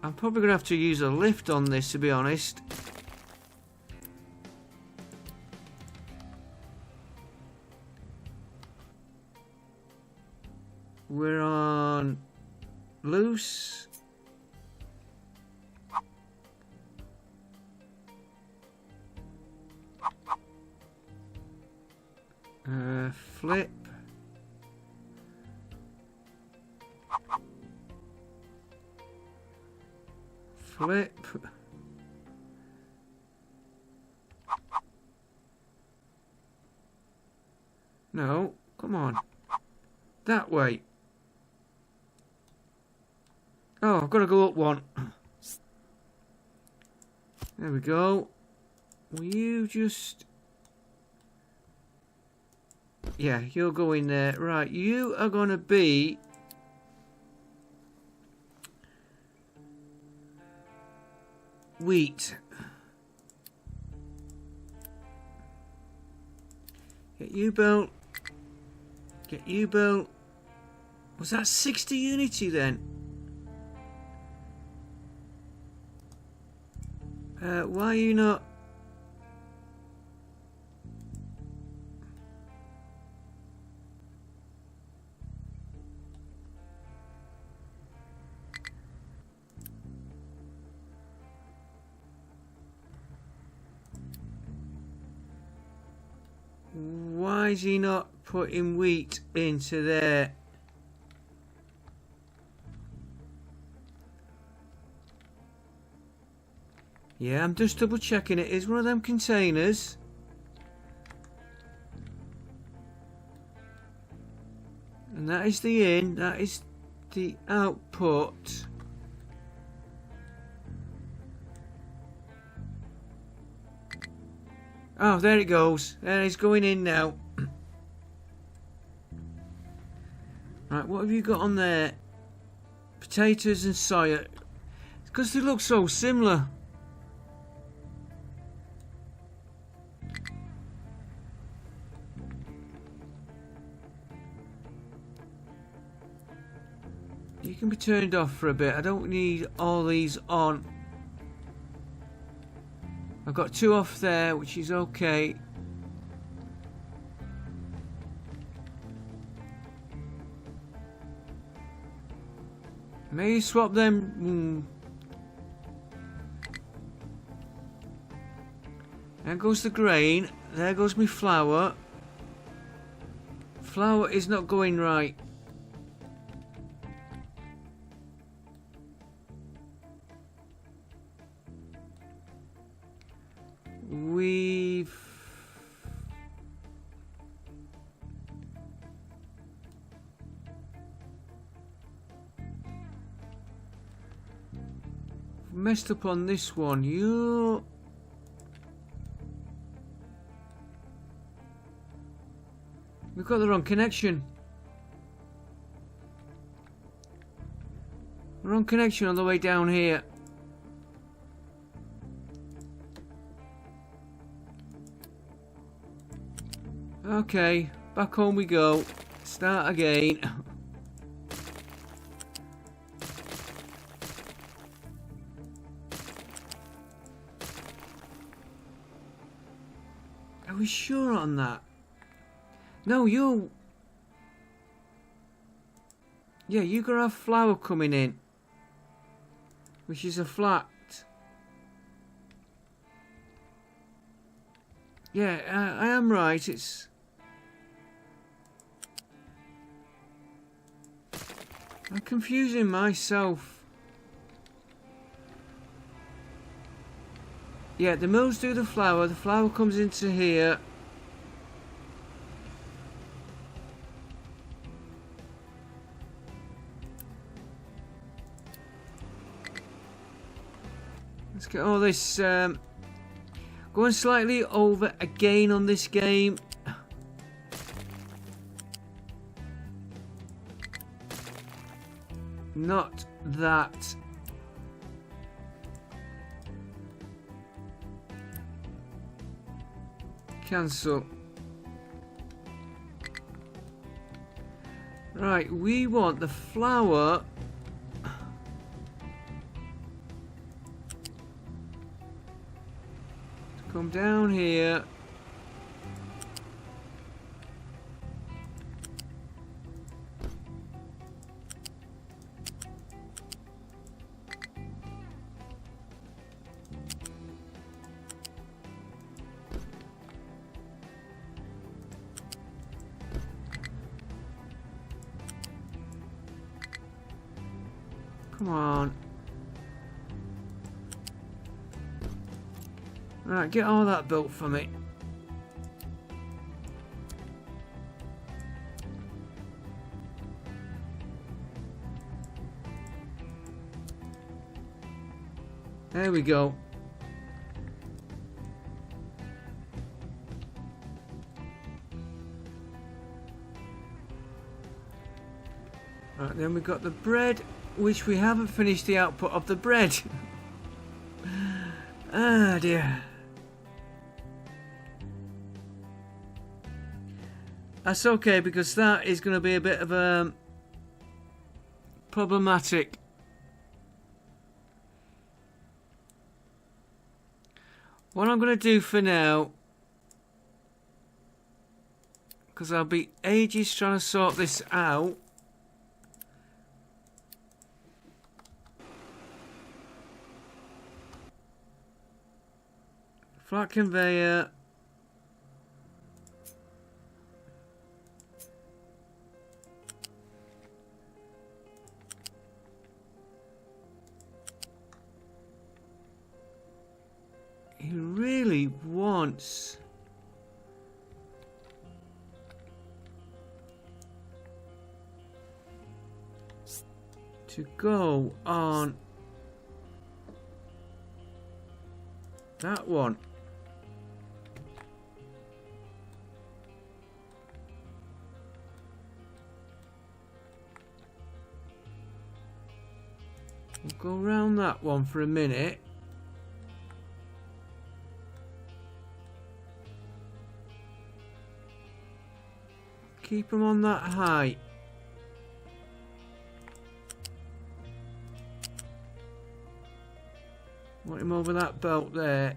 I'm probably going to have to use a lift on this, to be honest. We're on loose. Flip. Flip. No, come on. That way. Oh, I've got to go up one. There we go. Will you just... Yeah, you'll go in there. Right, you are going to be... wheat. Get you built. Get you built. Was that 60 unity then? Why are you not... Why is he not putting wheat into there? Yeah, I'm just double checking it is one of them containers. And that is the in, that is the output. Oh, there it goes. There it's going in now. Right, what have you got on there? Potatoes and soya. Because they look so similar. You can be turned off for a bit. I don't need all these on. I've got 2 off there, which is okay. Maybe swap them. There goes the grain. There goes my flour. Flour is not going right. We've... messed up on this one. You... we've got the wrong connection. Wrong connection on the way down here. Okay, back home we go. Start again. Are we sure on that? No, you... yeah, you gotta have flour coming in. Which is a flat. Yeah, I am right. It's... I'm confusing myself. Yeah, the mills do the flour comes into here. Let's get all this going slightly over again on this game. Not that. Cancel. Right, we want the flour to come down here. Come on. Right, get all that built for me. There we go. Right, then we've got the bread, which we haven't finished the output of the bread. Ah dear. That's okay, because that is going to be a bit of a problematic. What I'm going to do for now, because I'll be ages trying to sort this out. Flat conveyor. He really wants to go on that one. We'll go around that one for a minute. Keep them on that height. Want him over that belt there.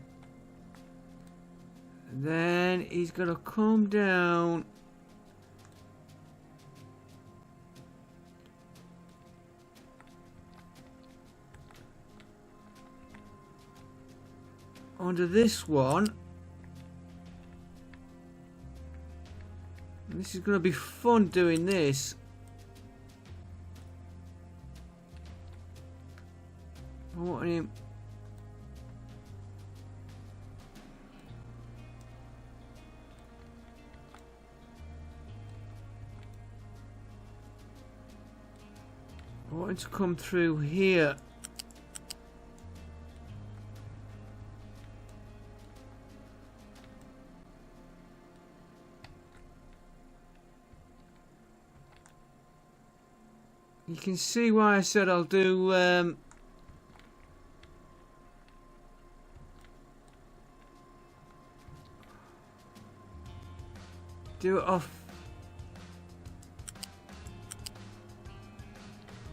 And then he's going to come down. Onto this one. And this is going to be fun doing this. I want him. I want him to come through here. You can see why I said I'll do do it off.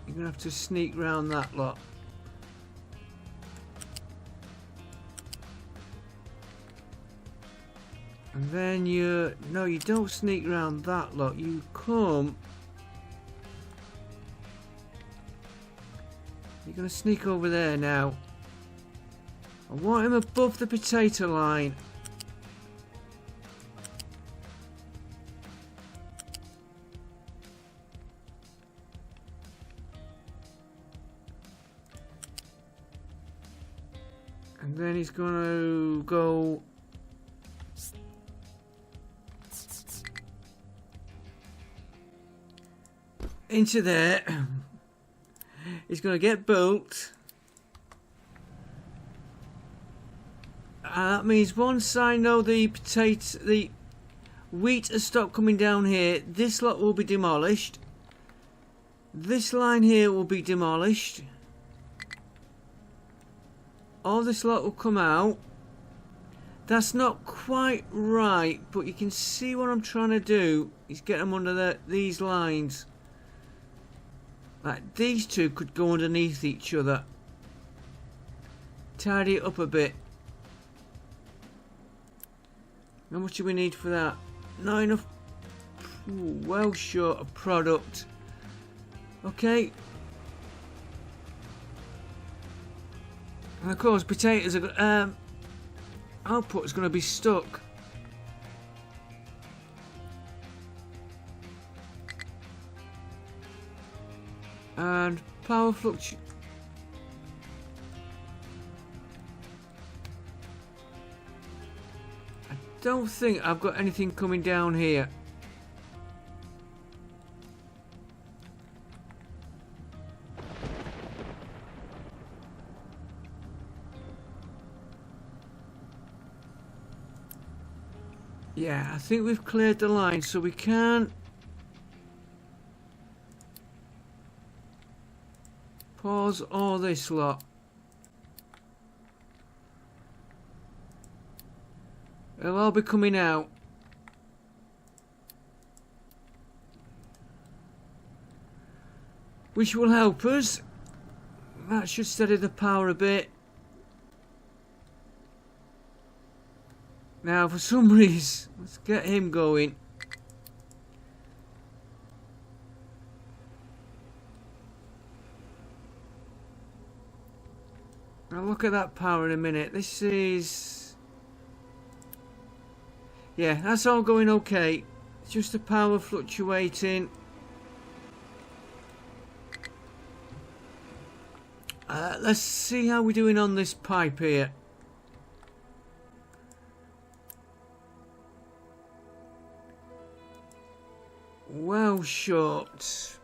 You're gonna have to sneak round that lot. And then you don't sneak round that lot. You come. You're going to sneak over there now. I want him above the potato line. And then he's gonna go into there. He's gonna get built. That means once I know the wheat has stopped coming down here, this lot will be demolished. This line here will be demolished. All this lot will come out. That's not quite right, but you can see what I'm trying to do is get them under these lines. Like these two could go underneath each other. Tidy it up a bit. How much do we need for that? Not enough. Ooh, well short of product. Okay. And of course, potatoes are output is going to be stuck. And power fluctuate. I don't think I've got anything coming down here. Yeah, I think we've cleared the line, so we can pause all this lot. It'll all be coming out. Which will help us. That should steady the power a bit. Now, for some reason, let's get him going. Now, look at that power in a minute. This is... yeah, that's all going okay. It's just the power fluctuating. Let's see how we're doing on this pipe here. Well short.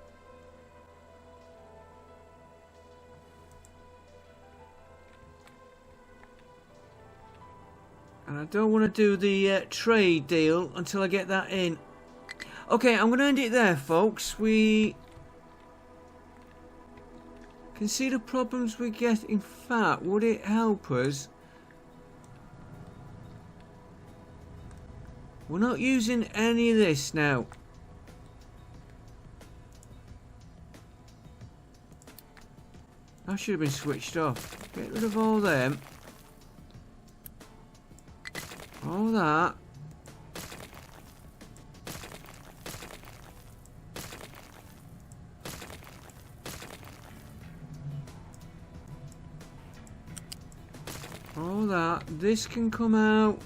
And I don't want to do the trade deal until I get that in. Okay, I'm going to end it there, folks. We can see the problems we get. In fact, would it help us? We're not using any of this now. That should have been switched off. Get rid of all them. All that. All that. This can come out.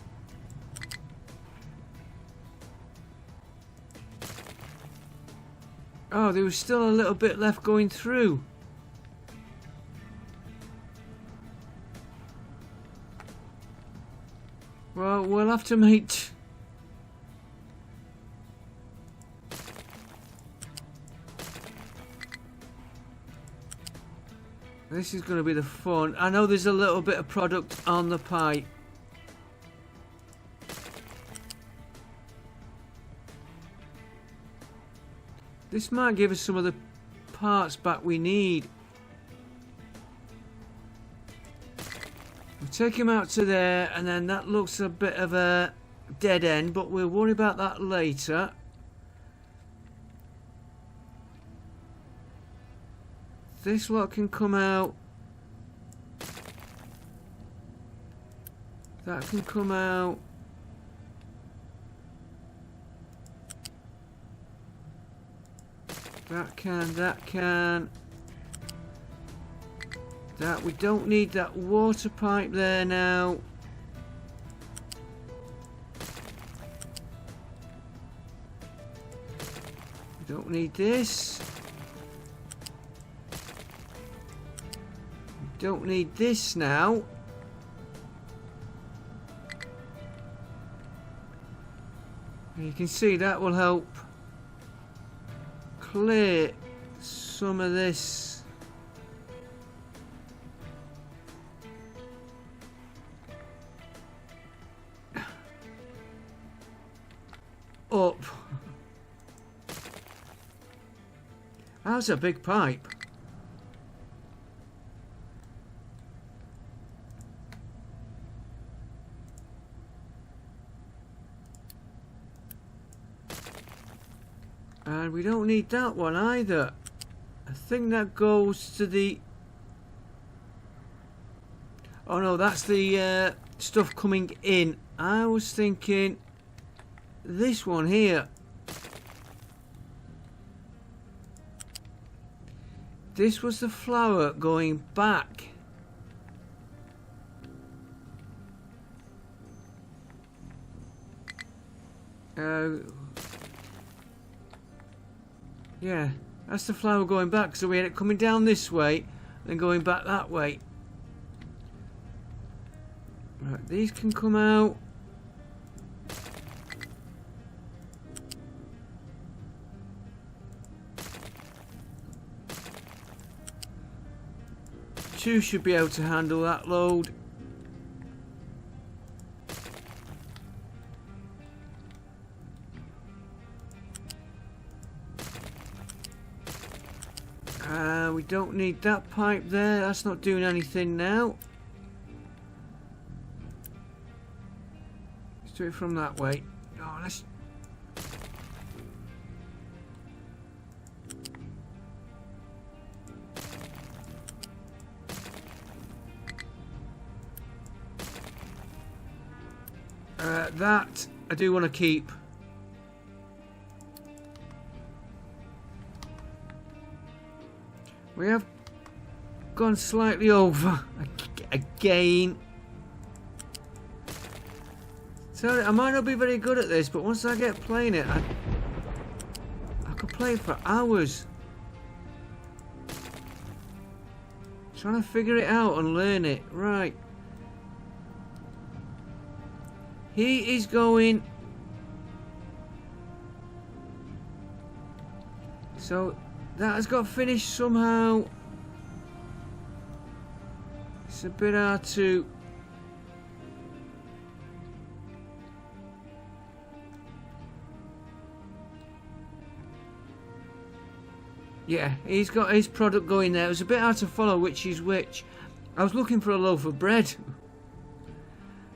Oh, there was still a little bit left going through. Well, we'll have to make... This is going to be the fun. I know there's a little bit of product on the pipe. This might give us some of the parts back we need. We'll take him out to there, and then that looks a bit of a dead end, but we'll worry about that later. This lot can come out. That can come out. That can, that can. That, we don't need that water pipe there now. We don't need this. We don't need this now. You can see that will help clear some of this up. That's a big pipe. And we don't need that one either. I think that goes to the... Oh no, that's the stuff coming in. I was thinking this one here. This was the flour going back. Yeah, that's the flour going back. So we had it coming down this way and going back that way. Right, these can come out. Two should be able to handle that load. We don't need that pipe there. That's not doing anything now. Let's do it from that way. Oh, let's... that I do want to keep. We have gone slightly over again. So I might not be very good at this, but once I get playing it, I could play it for hours. Trying to figure it out and learn it. Right. He is going. So that has got finished somehow. It's a bit hard to... Yeah, he's got his product going there. It was a bit hard to follow which is which. I was looking for a loaf of bread.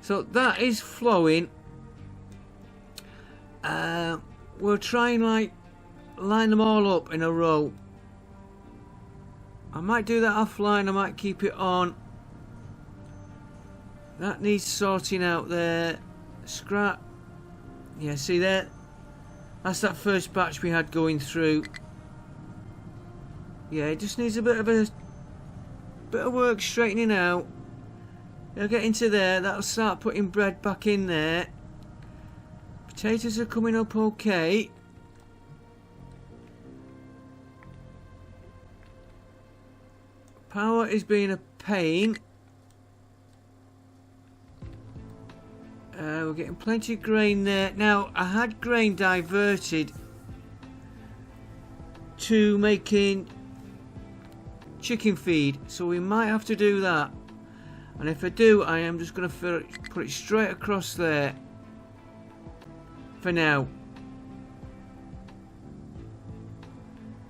So that is flowing. We'll try and like line them all up in a row. I might do that offline. I might keep it on. That needs sorting out there. Scrap. Yeah, see there? That's that first batch we had going through. Yeah, it just needs a bit of work straightening out. It'll get into there. That'll start putting bread back in there. Potatoes are coming up okay. Power is being a pain. We're getting plenty of grain there. Now, I had grain diverted to making chicken feed, so we might have to do that. And if I do, I am just going to put it straight across there for now.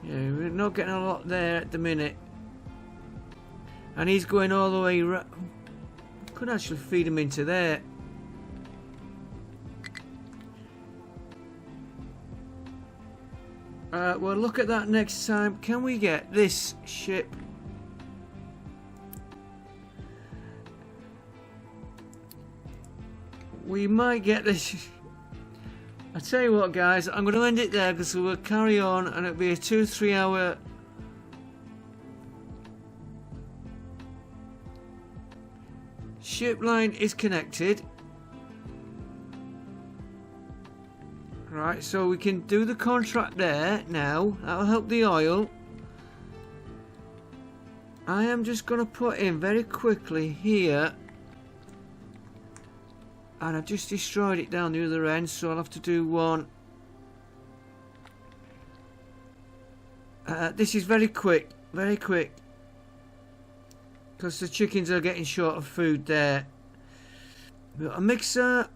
Yeah, we're not getting a lot there at the minute. And he's going all the way around. Could actually feed him into there. We'll look at that next time. Can we get this ship? We might get this. I tell you what, guys, I'm going to end it there because we'll carry on and it'll be a 2-3 hour. Ship line is connected. Right, so we can do the contract there now. That'll help the oil. I am just going to put in very quickly here And I've just destroyed it down the other end, so I'll have to do one. This is very quick, because the chickens are getting short of food there. We've got a mixer.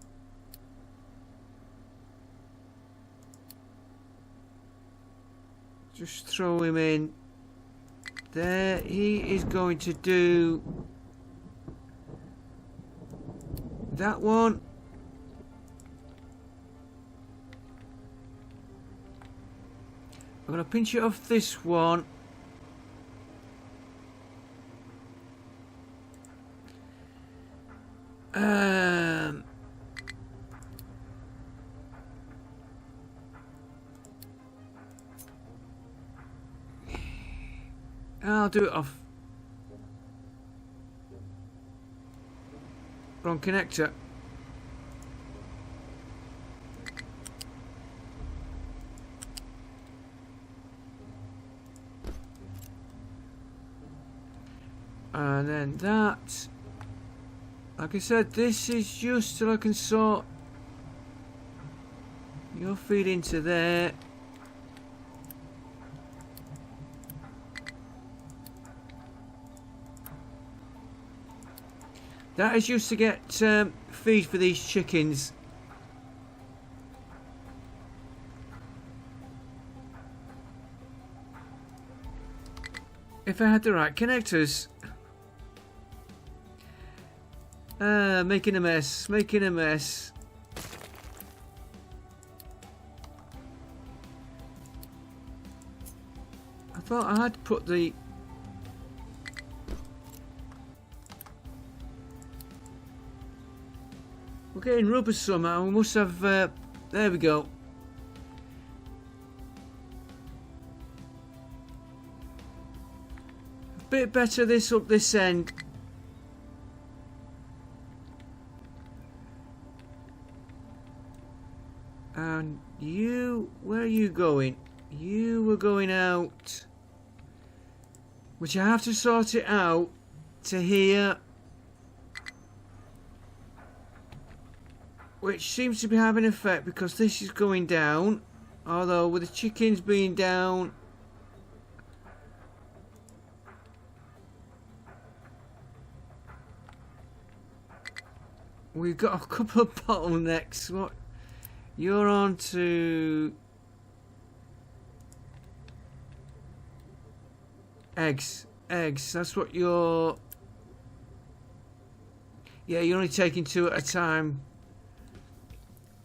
Just throw him in there. He is going to do that one. I'm going to pinch it off this one. I'll do it off. Wrong connector. And then that, like I said, this is just so I can sort your feed into there. That is just to get feed for these chickens. If I had the right connectors. Making a mess, making a mess. I thought I had put the... We're getting rubber somehow. We must have... there we go. A bit better this up this end. And you... Where are you going? You were going out. Which I have to sort it out to here. Which seems to be having an effect because this is going down. Although with the chickens being down, we've got a couple of bottlenecks. What? You're on to eggs. Eggs. That's what you're... Yeah, you're only taking 2 at a time.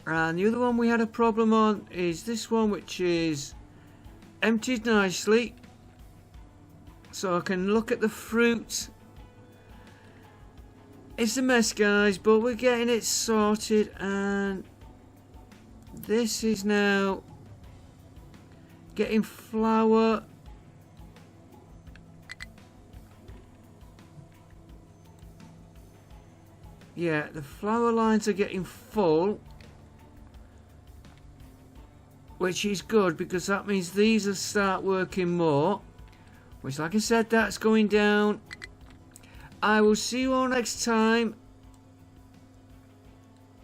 And the other one we had a problem on is this one, which is emptied nicely. So I can look at the fruit. It's a mess, guys, but we're getting it sorted. And this is now getting flour. Yeah, the flour lines are getting full. Which is good because that means these will start working more. Which, like I said, that's going down. I will see you all next time.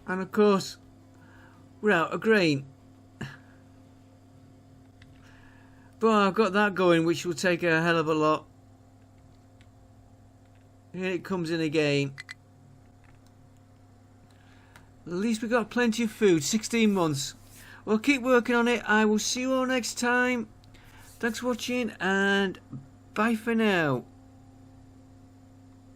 And of course, we're out of grain. But I've got that going, which will take a hell of a lot. Here it comes in again. At least we've got plenty of food. 16 months. Well, keep working on it. I will see you all next time. Thanks for watching and bye for now.